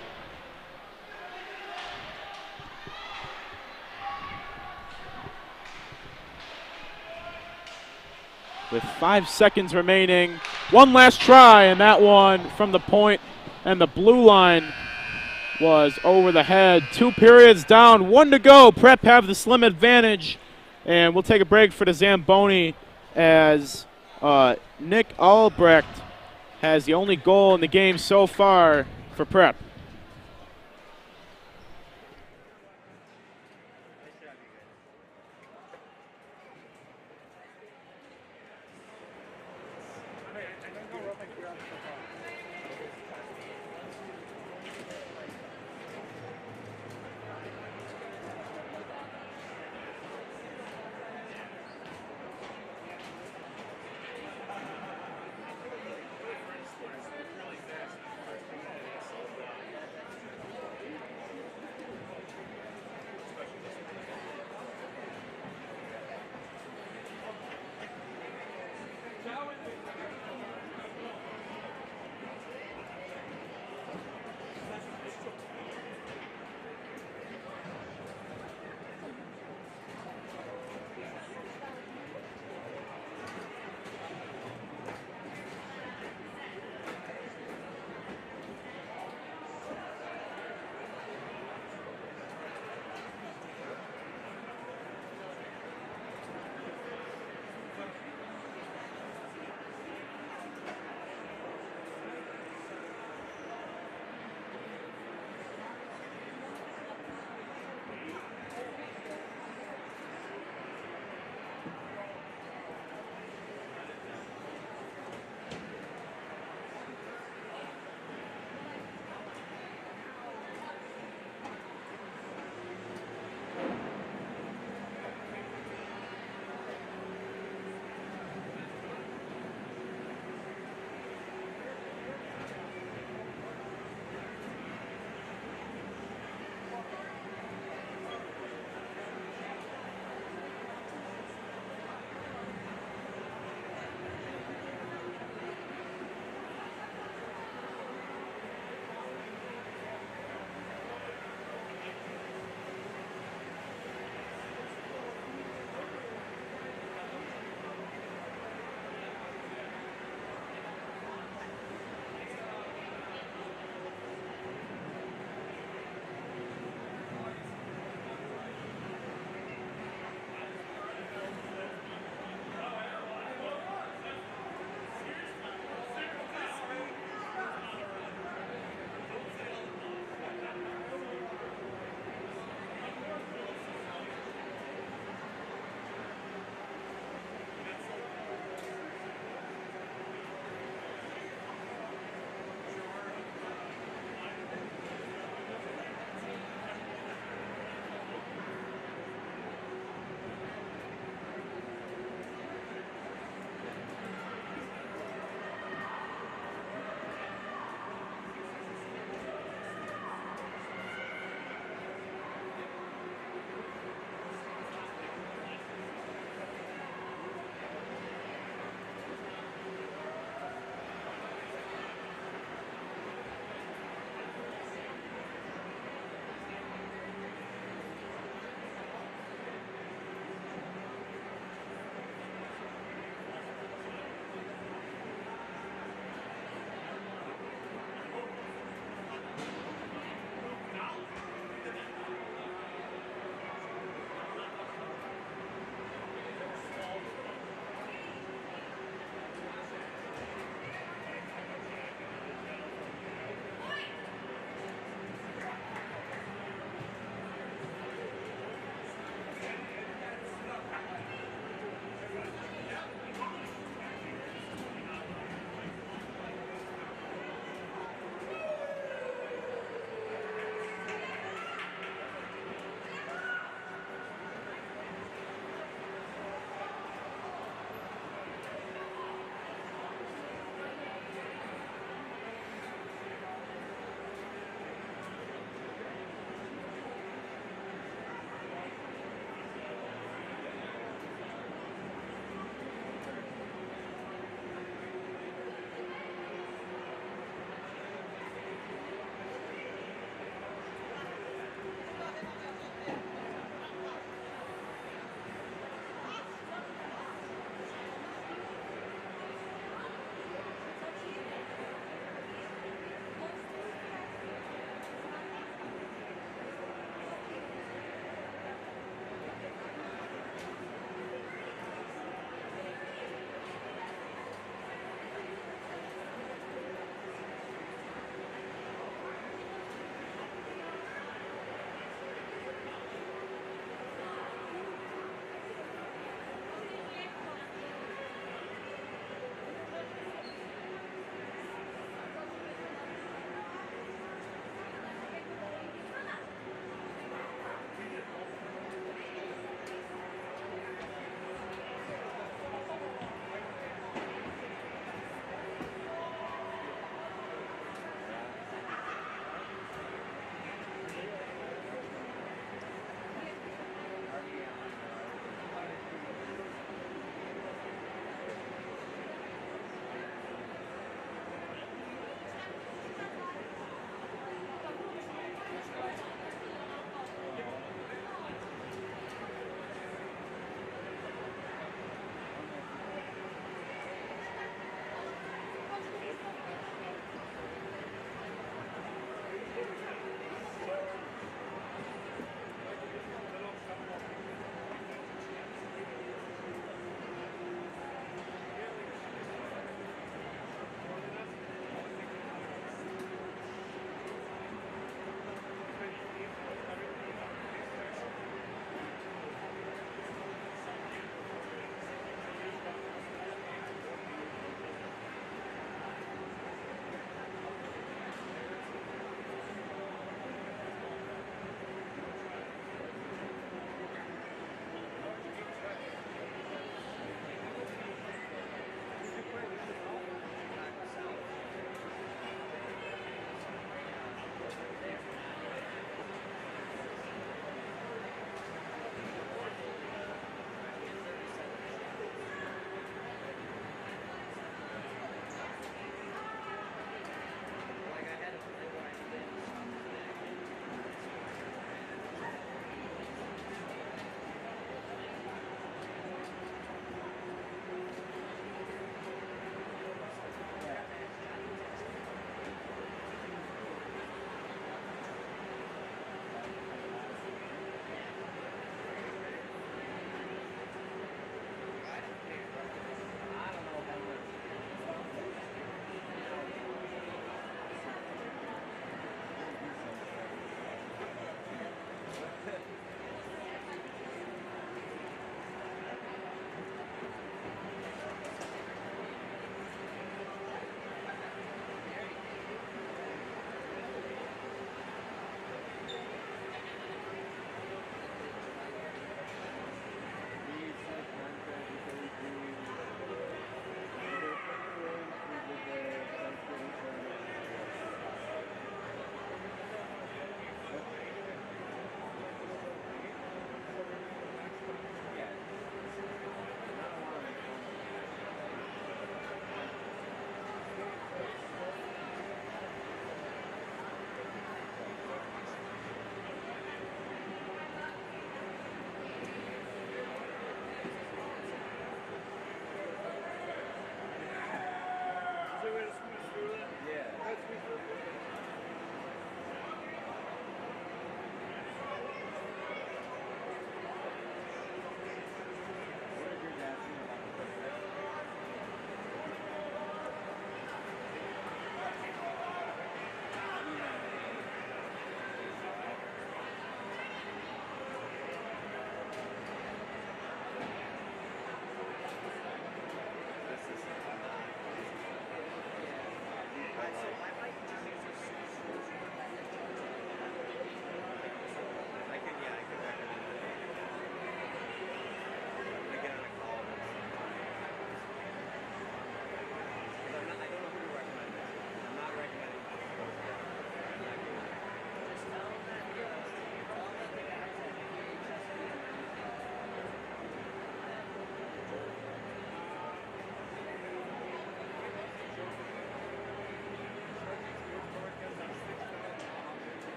With 5 seconds remaining, one last try, and that one from the point and the blue line was over the head. 2 periods down, 1 to go. Prep have the slim advantage, and we'll take a break for the Zamboni as Nick Albrecht has the only goal in the game so far for Prep.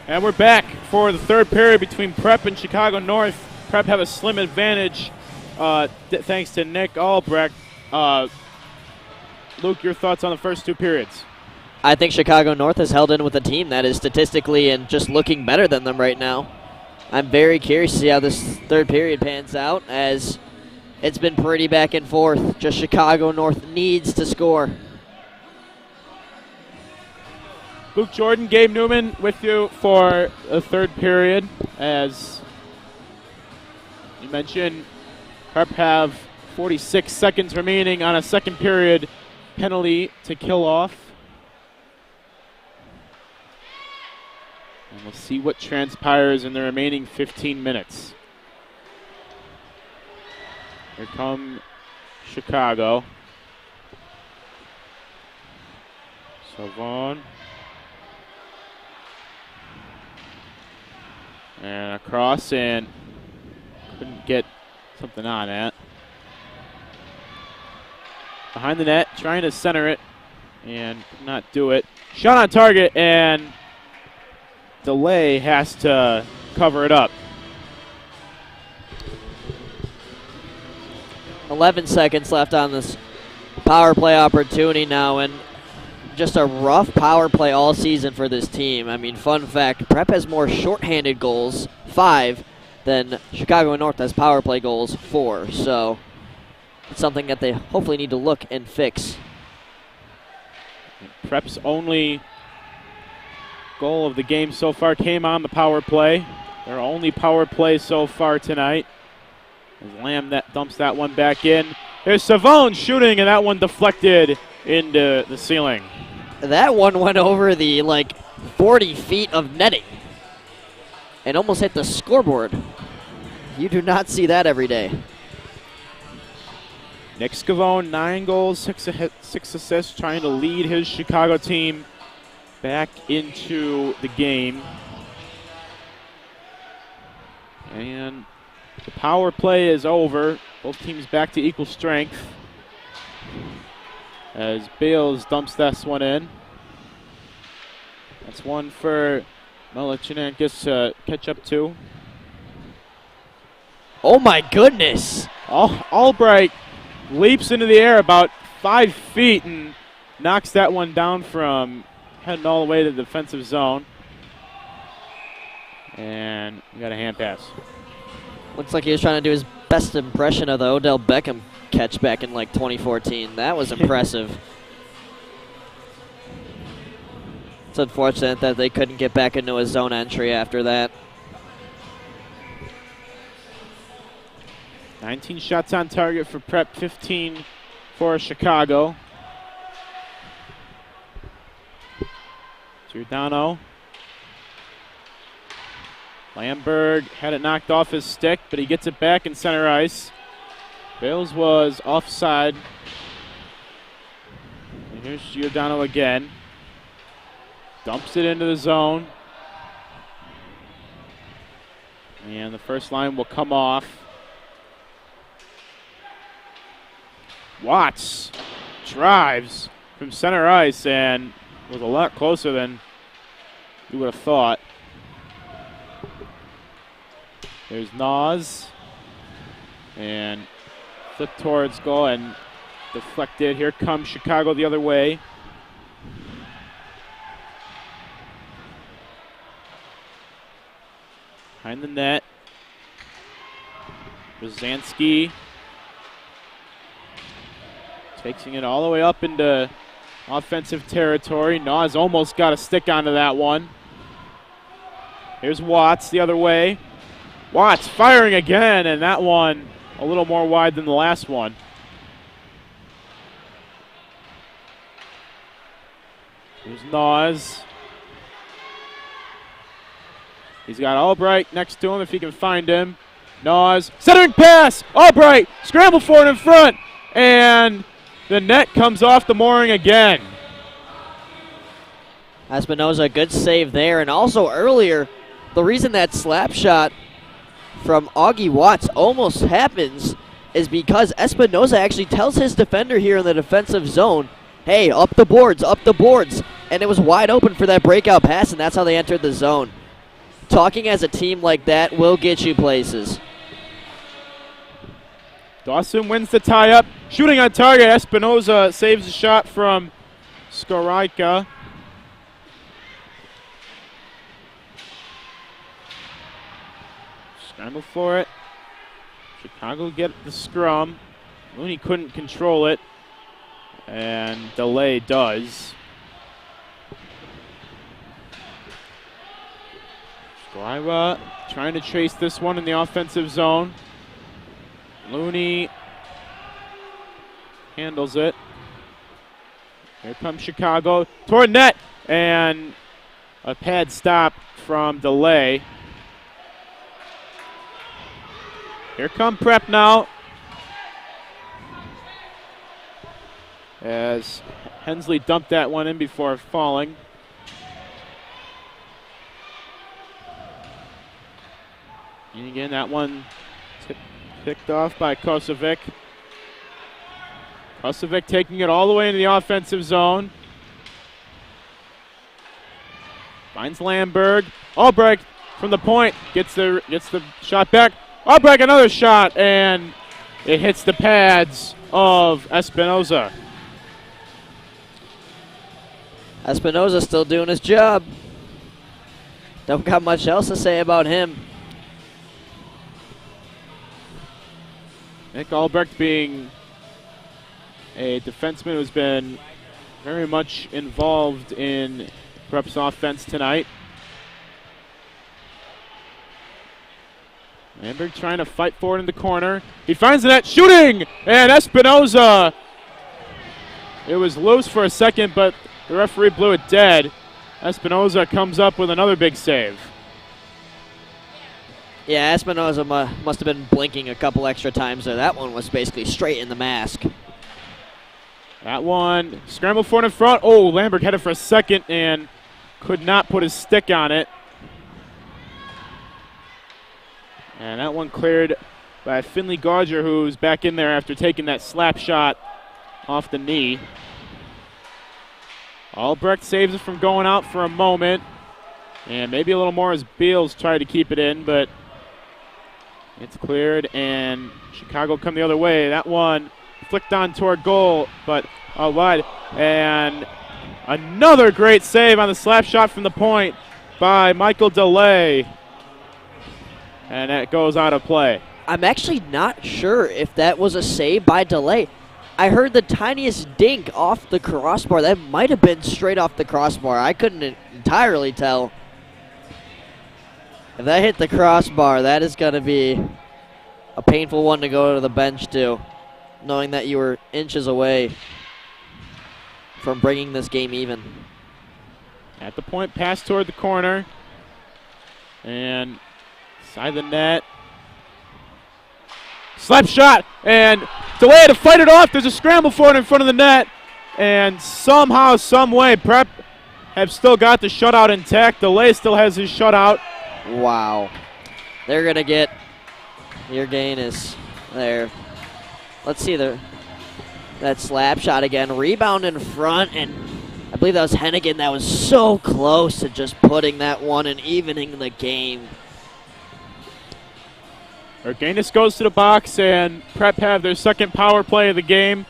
And we're back for the third period between Prep and Chicago North. Prep have a slim advantage thanks to Nick Albrecht. Luke, your thoughts on the first two periods? I think Chicago North has held in with a team that is statistically and just looking better than them right now. I'm very curious to see how this third period pans out, as it's been pretty back and forth. Just Chicago North needs to score. Luke Jordan, Gabe Newman with you for the third period. As you mentioned, Prep have 46 seconds remaining on a second period penalty to kill off. And we'll see what transpires in the remaining 15 minutes. Here come Chicago. Savon. And across, and couldn't get something on that. Behind the net, trying to center it, and could not do it. Shot on target, and Delay has to cover it up. 11 seconds left on this power play opportunity now, and just a rough power play all season for this team. I mean, fun fact, Prep has more shorthanded goals, 5, than Chicago North has power play goals, 4. So it's something that they hopefully need to look and fix. Prep's only goal of the game so far came on the power play. Their only power play so far tonight. As Lamb that dumps that one back in. There's Savone shooting, and that one deflected into the ceiling. That one went over the 40 feet of netting and almost hit the scoreboard. You do not see that every day. Nick Scavone, 9 goals, 6 assists, trying to lead his Chicago team back into the game. And the power play is over. Both teams back to equal strength. As Bales dumps this one in. That's one for Melachinankis to catch up to. Oh my goodness! Albright leaps into the air about 5 feet and knocks that one down from heading all the way to the defensive zone. And we got a hand pass. Looks like he was trying to do his best impression of the Odell Beckham catch back in 2014. That was impressive. It's unfortunate that they couldn't get back into a zone entry after that. 19 shots on target for Prep, 15 for Chicago. Giordano. Lamberg had it knocked off his stick, but he gets it back in center ice. Bales was offside. And here's Giordano again. Dumps it into the zone. And the first line will come off. Watts drives from center ice and was a lot closer than you would have thought. There's Nas. And flip towards goal and deflected. Here comes Chicago the other way. Behind the net. Brzezinski takes it all the way up into offensive territory. Nas almost got a stick onto that one. Here's Watts the other way. Watts firing again, and that one a little more wide than the last one. Here's Nas. He's got Albright next to him if he can find him. Nas, centering pass, Albright, scramble for it in front, and the net comes off the mooring again. Espinoza, good save there, and also earlier, the reason that slap shot from Augie Watts almost happens is because Espinoza actually tells his defender here in the defensive zone, hey, up the boards, and it was wide open for that breakout pass, and that's how they entered the zone. talking as a team like that will get you places. Dawson wins the tie-up. Shooting on target. Espinoza saves the shot from Skoraika. Scramble for it. Chicago get the scrum. Looney couldn't control it. And Delay does. Skoraika trying to chase this one in the offensive zone. Looney handles it. Here comes Chicago toward net, and a pad stop from Delay. Here come Prep now, as Hensley dumped that one in before falling. And again, that one picked off by Kosovic. Kosovic taking it all the way into the offensive zone. Finds Lamberg. Albrecht from the point gets the shot back. Albrecht another shot, and it hits the pads of Espinoza. Espinoza still doing his job. Don't got much else to say about him. Nick Albrecht being a defenseman who's been very much involved in Prep's offense tonight. Lamberg trying to fight for it in the corner. He finds the net, shooting! And Espinoza, it was loose for a second, but the referee blew it dead. Espinoza comes up with another big save. Yeah, Espinoza must have been blinking a couple extra times there. That one was basically straight in the mask. That one, scramble for it in front. Oh, Lamberg had it for a second and could not put his stick on it. And that one cleared by Finley Gauger, who's back in there after taking that slap shot off the knee. Albrecht saves it from going out for a moment. And maybe a little more as Beals tried to keep it in, but it's cleared, and Chicago come the other way. That one flicked on toward goal, but out wide. And another great save on the slap shot from the point by Michael Delay. And that goes out of play. I'm actually not sure if that was a save by Delay. I heard the tiniest dink off the crossbar. That might have been straight off the crossbar. I couldn't entirely tell. If that hit the crossbar, that is going to be a painful one to go to the bench to, knowing that you were inches away from bringing this game even. At the point, pass toward the corner. And side the net. Slap shot, and Delay to fight it off. There's a scramble for it in front of the net. And somehow, some way, Prep have still got the shutout intact. Delay still has his shutout. Wow. They're going to get your gain is there. Let's see that slap shot again. Rebound in front, and I believe that was Hennigan that was so close to just putting that one and evening the game. Urganus goes to the box, and Prep have their second power play of the game.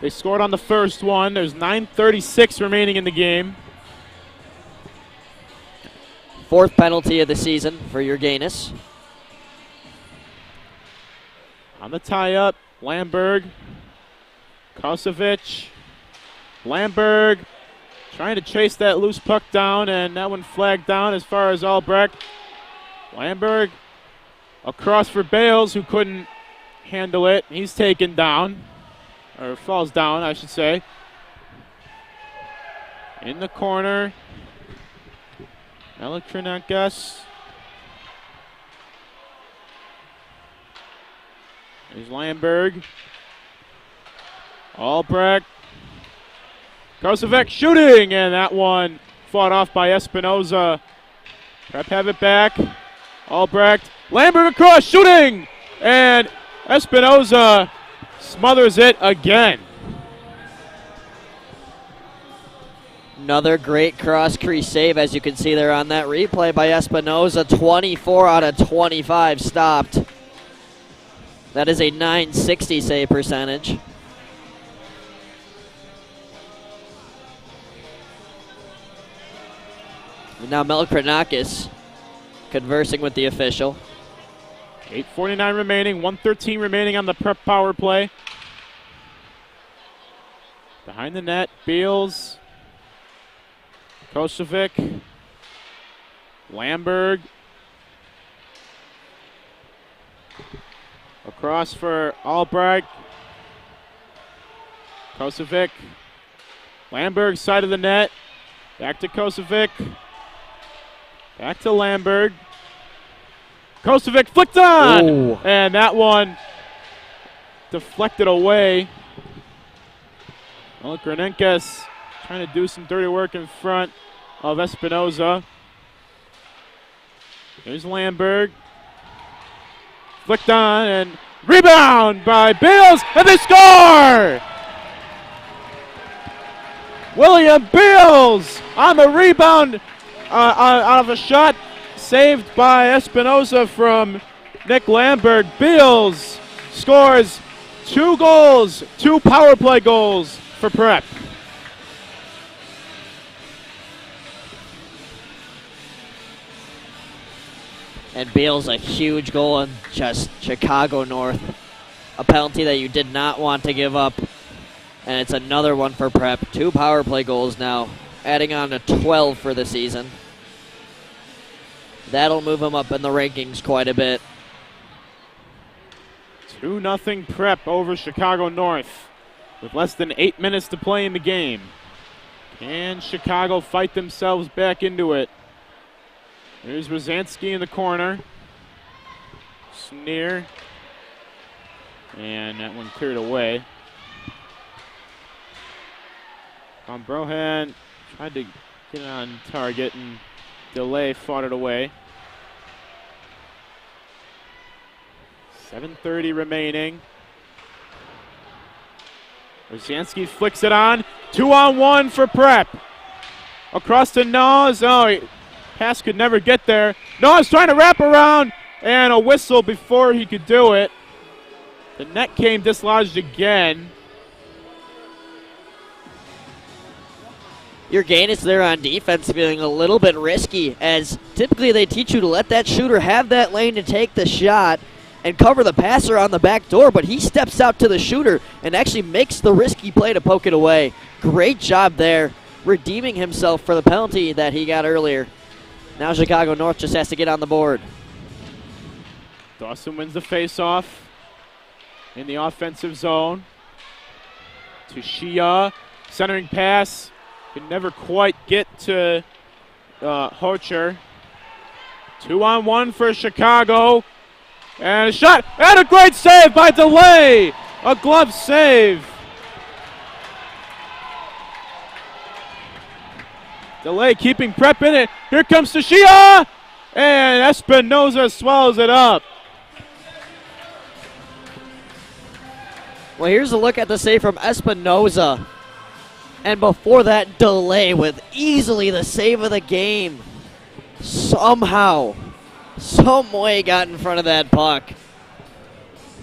They scored on the first one. There's 9:36 remaining in the game. Fourth penalty of the season for Urganus. On the tie-up, Lamberg, Kosovic, Lamberg trying to chase that loose puck down, and that one flagged down as far as Albrecht. Lamberg across for Bales, who couldn't handle it. He's taken down, or falls down, I should say. In the corner, Melitrinakis. There's Lamberg. Albrecht. Kosovic shooting, and that one fought off by Espinoza. Prep have it back. Albrecht. Lamberg across, shooting! And Espinoza smothers it again. Another great cross crease save, as you can see there on that replay by Espinoza. 24 out of 25 stopped. That is a .960 save percentage. And now Mel Kranakis conversing with the official. 8:49 remaining, 1:13 remaining on the prep power play. Behind the net, Beals, Kosovic, Lamberg. Across for Albrecht. Kosovic. Lamberg, side of the net. Back to Kosovic. Back to Lamberg. Kosovic flicked on! Ooh. And that one deflected away. Well, Granenkes trying to do some dirty work in front of Espinoza. Here's Lamberg. Flicked on and rebound by Beals, and they score! William Beals on the rebound out of a shot saved by Espinoza from Nick Lamberg. Beals scores 2 goals, 2 power play goals for Prep. And Beals a huge goal in just Chicago North. A penalty that you did not want to give up. And it's another one for Prep. 2 power play goals now, adding on to 12 for the season. That'll move him up in the rankings quite a bit. 2-0 Prep over Chicago North with less than 8 minutes to play in the game. Can Chicago fight themselves back into it? Here's Rosansky in the corner. Sneer. And that one cleared away. Von Brohan tried to get on target and Delay fought it away. 7:30 remaining. Rosansky flicks it on. 2-on-1 for Prep. Across to Nas. Oh, pass could never get there. Nas trying to wrap around, and a whistle before he could do it. The net came dislodged again. Your gain is there on defense, feeling a little bit risky, as typically they teach you to let that shooter have that lane to take the shot and cover the passer on the back door, but he steps out to the shooter and actually makes the risky play to poke it away. Great job there, redeeming himself for the penalty that he got earlier. Now Chicago North just has to get on the board. Dawson wins the faceoff in the offensive zone. To Shia, centering pass. Can never quite get to Hocher. 2-on-1 for Chicago. And a shot, and a great save by Delay. A glove save. Delay keeping Prep in it. Here comes Tashia, and Espinoza swallows it up. Well, here's a look at the save from Espinoza. And before that, Delay with easily the save of the game. Somehow, some way got in front of that puck.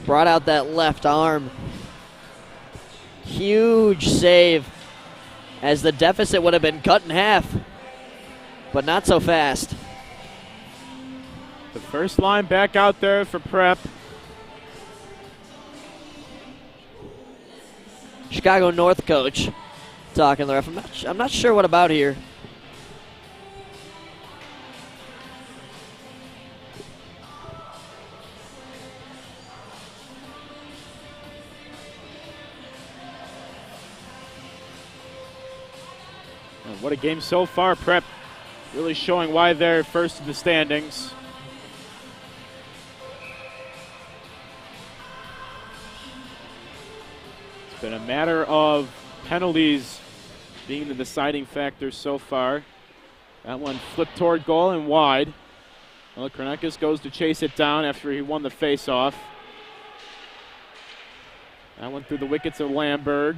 Brought out that left arm. Huge save, as the deficit would have been cut in half, but not so fast. The first line back out there for Prep. Chicago North coach talking to the ref. I'm not sure what about here. And what a game so far. Prep really showing why they're first in the standings. It's been a matter of penalties being the deciding factor so far. That one flipped toward goal and wide. Well, Kronakis goes to chase it down after he won the face-off. That one through the wickets of Lamberg.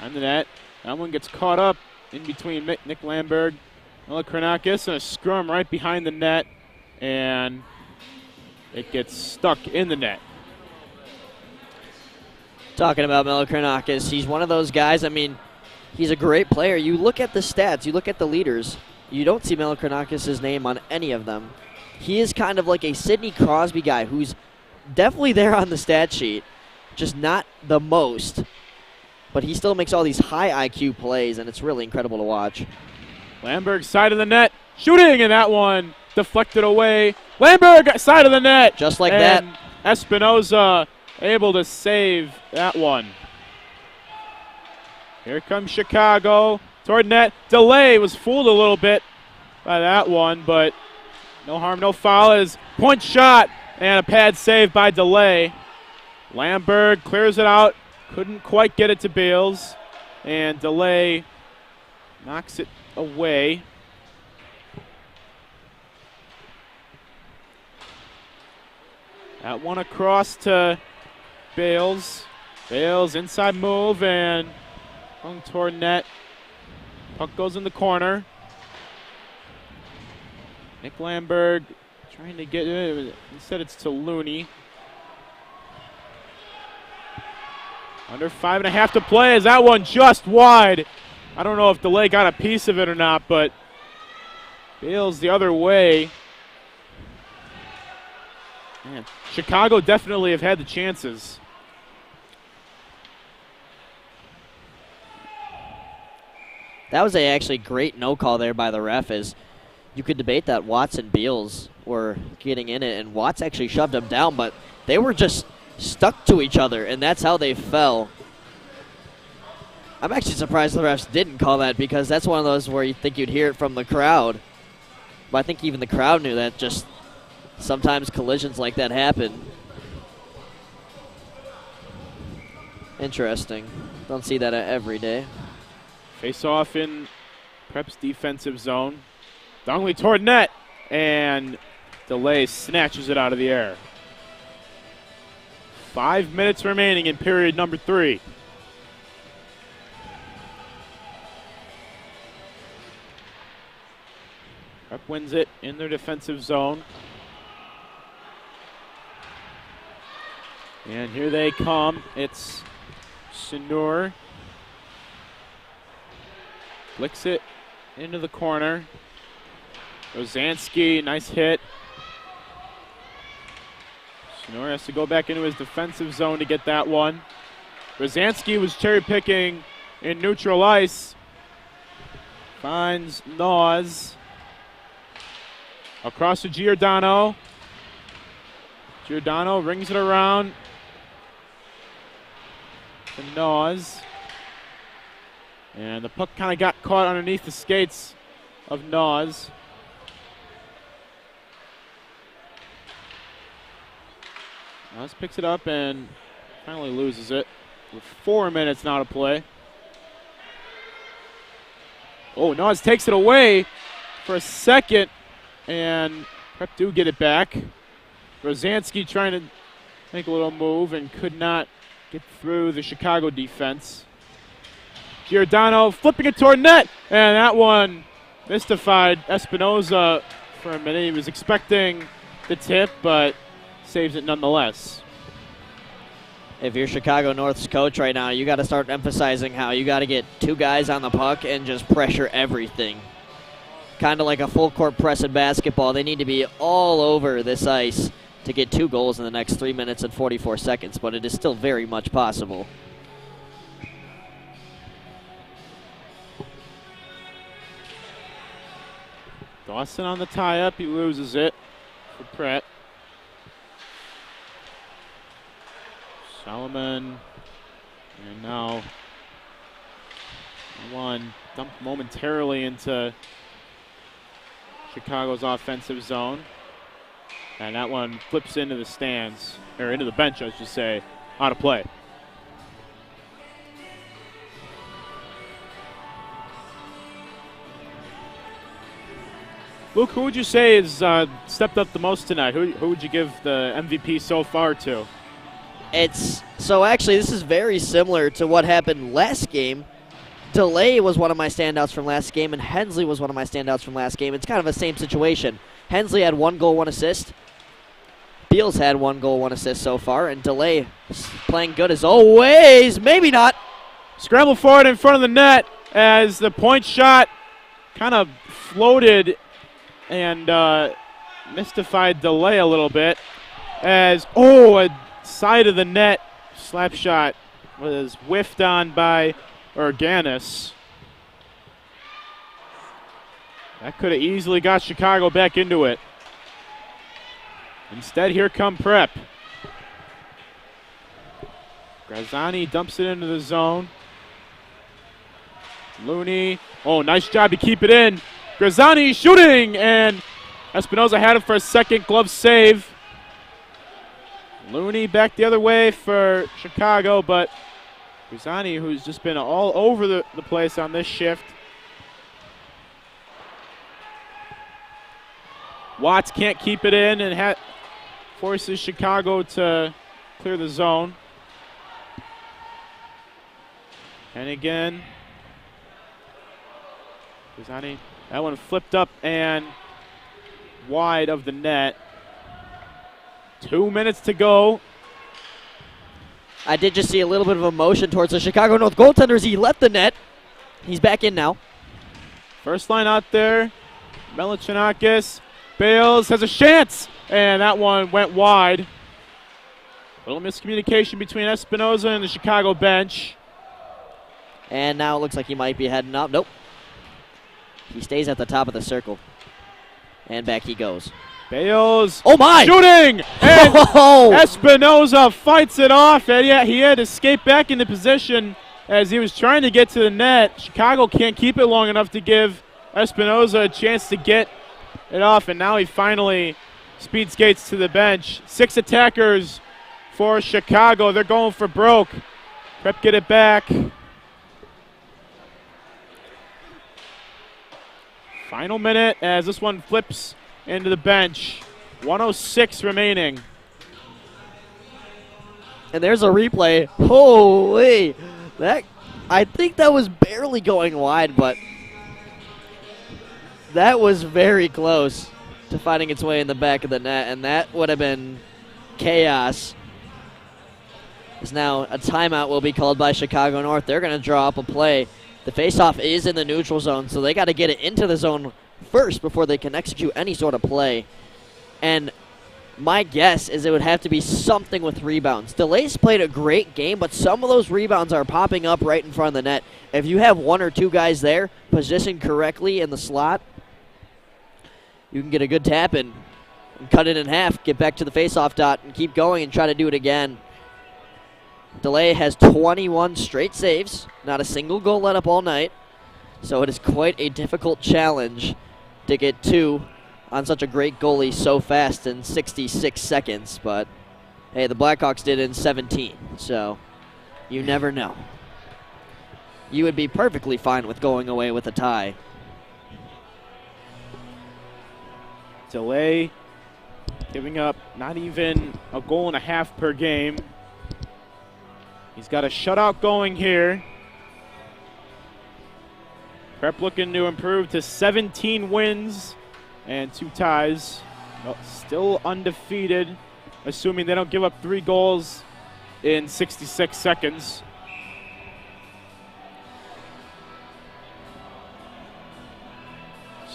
On the net. That one gets caught up in between Nick Lamberg, Melakranakis, and a scrum right behind the net, and it gets stuck in the net. Talking about Melakranakis, he's one of those guys, I mean, he's a great player. You look at the stats, you look at the leaders, you don't see Melakranakis' name on any of them. He is kind of like a Sidney Crosby guy who's definitely there on the stat sheet, just not the most. But he still makes all these high IQ plays, and it's really incredible to watch. Lamberg, side of the net, shooting, and that one deflected away. Lamberg, side of the net. Just like and that. Espinoza able to save that one. Here comes Chicago toward net. Delay was fooled a little bit by that one, but no harm, no foul. Is point shot and a pad save by Delay. Lamberg clears it out. Couldn't quite get it to Bales, and Delay knocks it away. That one across to Bales. Bales inside move and hung toward net. Puck goes in the corner. Nick Lamberg trying to get it. Instead it's to Looney. Under 5.5 to play. Is that one just wide? I don't know if Delay got a piece of it or not, but Bales the other way. Man, Chicago definitely have had the chances. That was a actually great no call there by the ref. As you could debate that Watts and Beals were getting in it, and Watts actually shoved him down, but they were just stuck to each other, and that's how they fell. I'm actually surprised the refs didn't call that, because that's one of those where you think you'd hear it from the crowd. But I think even the crowd knew that just sometimes collisions like that happen. Interesting. Don't see that every day. Face off in Prep's defensive zone. Dongley toward net, and Delay snatches it out of the air. 5 minutes remaining in period number 3. Prep wins it in their defensive zone. And here they come. It's Sinur. Flicks it into the corner. Rosansky, nice hit. Sinor has to go back into his defensive zone to get that one. Rosansky was cherry picking in neutral ice. Finds Naws. Across to Giordano. Giordano rings it around to Naws. And the puck kind of got caught underneath the skates of Naws. Naws picks it up and finally loses it with 4 minutes now to play. Oh, Naws takes it away for a second, and Prep do get it back. Rosansky trying to make a little move and could not get through the Chicago defense. Giordano flipping it toward net, and that one mystified Espinoza for a minute. He was expecting the tip, but saves it nonetheless. If you're Chicago North's coach right now, you got to start emphasizing how you got to get 2 guys on the puck and just pressure everything. Kind of like a full court press in basketball. They need to be all over this ice to get 2 goals in the next 3 minutes and 44 seconds, but it is still very much possible. Dawson on the tie-up. He loses it for Pratt. Solomon, and now one dumped momentarily into Chicago's offensive zone. And that one flips into the stands, or into the bench, I should say, out of play. Luke, who would you say has stepped up the most tonight? Who would you give the MVP so far to? So actually, this is very similar to what happened last game. DeLay was one of my standouts from last game, and Hensley was one of my standouts from last game. It's kind of the same situation. Hensley had 1 goal, 1 assist. Beals had 1 goal, 1 assist so far, and DeLay playing good as always. Maybe not. Scramble forward in front of the net as the point shot kind of floated and mystified DeLay a little bit. As, a side of the net slap shot was whiffed on by Organis. That could have easily got Chicago back into it. Instead, here come Prep. Graziani dumps it into the zone. Looney, nice job to keep it in. Graziani shooting, and Espinoza had it for a second glove save. Looney back the other way for Chicago, but Graziani, who's just been all over the place on this shift. Watts can't keep it in and forces Chicago to clear the zone. And again, Graziani, that one flipped up and wide of the net. 2 minutes to go. I did just see a little bit of emotion towards the Chicago North goaltender as he left the net. He's back in now. First line out there, Melichinakis. Bales has a chance, and that one went wide. A little miscommunication between Espinoza and the Chicago bench. And now it looks like he might be heading up. Nope. He stays at the top of the circle. And back he goes. Bales. Oh, my! Shooting! And Espinoza fights it off, and yeah, he had to escape back into position as he was trying to get to the net. Chicago can't keep it long enough to give Espinoza a chance to get it off, and now he finally speed skates to the bench. 6 attackers for Chicago. They're going for broke. Prep get it back. Final minute as this one flips into the bench. 1:06 remaining. And there's a replay. Holy! I think that was barely going wide, but that was very close to finding its way in the back of the net, and that would have been chaos. As now a timeout will be called by Chicago North. They're going to draw up a play. The faceoff is in the neutral zone, so they got to get it into the zone first before they can execute any sort of play. And my guess is it would have to be something with rebounds. DeLay's played a great game, but some of those rebounds are popping up right in front of the net. If you have 1 or 2 guys there positioned correctly in the slot, you can get a good tap and cut it in half, get back to the faceoff dot, and keep going and try to do it again. DeLay has 21 straight saves, not a single goal let up all night, so it is quite a difficult challenge to get 2 on such a great goalie so fast in 66 seconds. But, hey, the Blackhawks did it in 17, so you never know. You would be perfectly fine with going away with a tie. DeLay giving up not even a goal and a half per game. He's got a shutout going here. Prep looking to improve to 17 wins and 2 ties. Well, still undefeated, assuming they don't give up 3 goals in 66 seconds.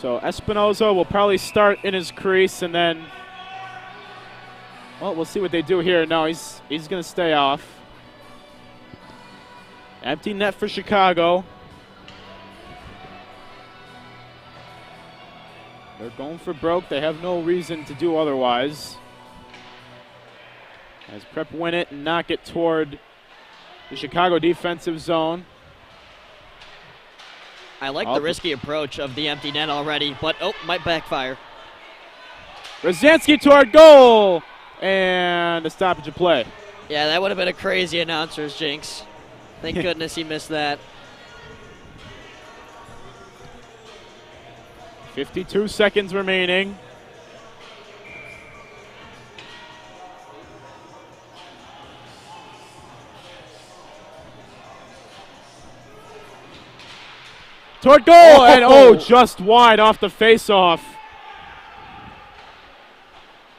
So Espinoza will probably start in his crease, and then, well, we'll see what they do here. No, he's going to stay off. Empty net for Chicago. They're going for broke. They have no reason to do otherwise. As Prep win it and knock it toward the Chicago defensive zone. I like the risky approach of the empty net already, but might backfire. Rosansky toward goal, and a stoppage of play. Yeah, that would have been a crazy announcer's jinx. Thank goodness he missed that. 52 seconds remaining. toward goal, and just wide off the faceoff.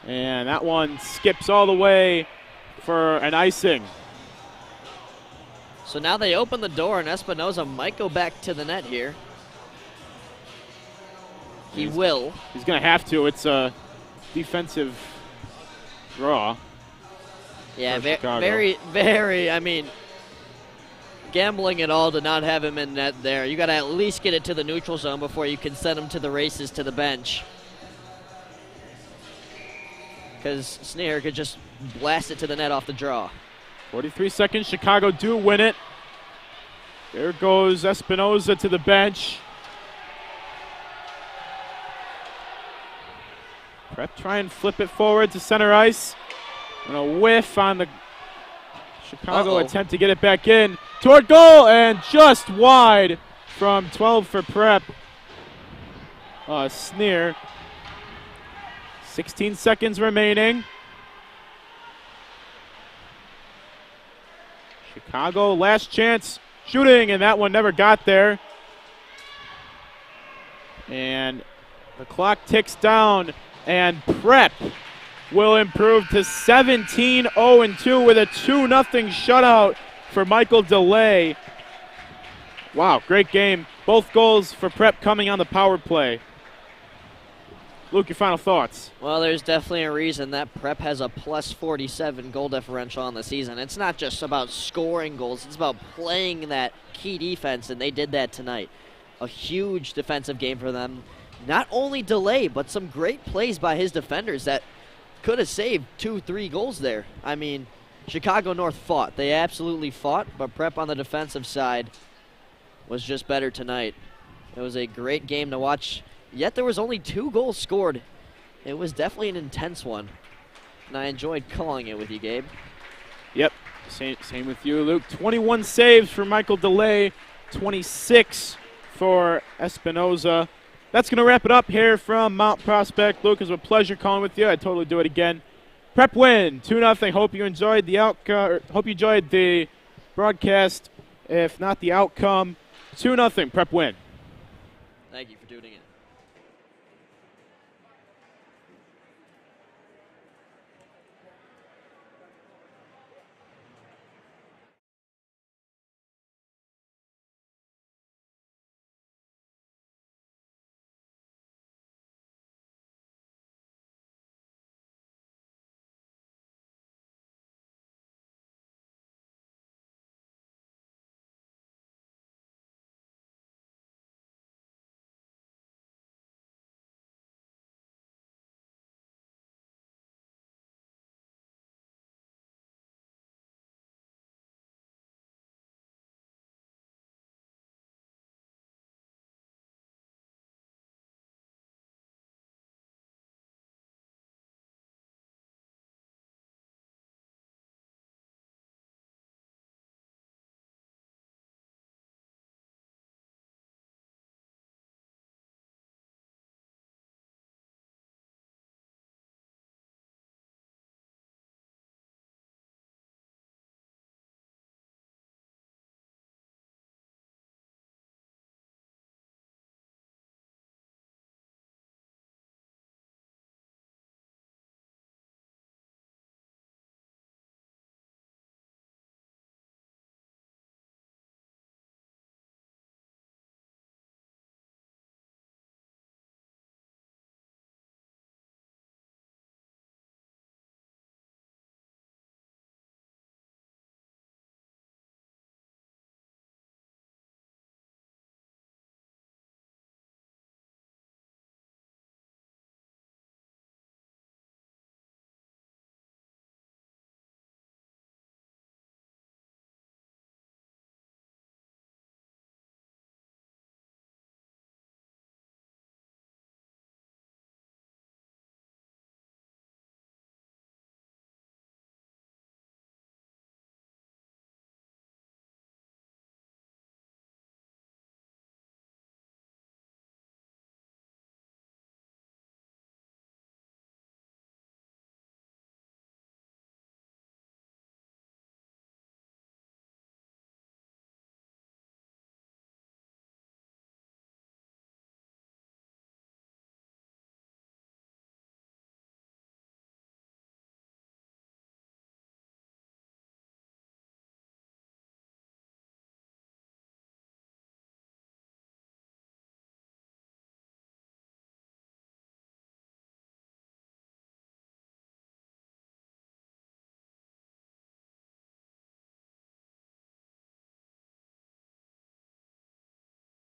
And that one skips all the way for an icing. So now they open the door, and Espinoza might go back to the net here. He will. He's going to have to. It's a defensive draw. Yeah, very, I mean, gambling it all to not have him in net there. You got to at least get it to the neutral zone before you can send him to the races to the bench. Because Sneer could just blast it to the net off the draw. 43 seconds, Chicago do win it. There goes Espinoza to the bench. Prep try and flip it forward to center ice. And a whiff on the Chicago attempt to get it back in. Toward goal, and just wide from 12 for Prep. Sneer. 16 seconds remaining. Chicago, last chance shooting, and that one never got there. And the clock ticks down, and Prep will improve to 17-0-2 with a 2-0 shutout for Michael DeLay. Wow, great game. Both goals for Prep coming on the power play. Luke, your final thoughts? Well, there's definitely a reason that Prep has a plus 47 goal differential on the season. It's not just about scoring goals. It's about playing that key defense, and they did that tonight. A huge defensive game for them. Not only delay, but some great plays by his defenders that could have saved 2-3 goals there. I mean, Chicago North fought. They absolutely fought, but Prep on the defensive side was just better tonight. It was a great game to watch. Yet there was only 2 goals scored. It was definitely an intense one. And I enjoyed calling it with you, Gabe. Yep, same with you, Luke. 21 saves for Michael DeLay, 26 for Espinoza. That's going to wrap it up here from Mount Prospect. Luke, it was a pleasure calling with you. I'd totally do it again. Prep win, 2-0. Hope you enjoyed the hope you enjoyed the broadcast. If not the outcome, 2-0 Prep win. Thank you for tuning in.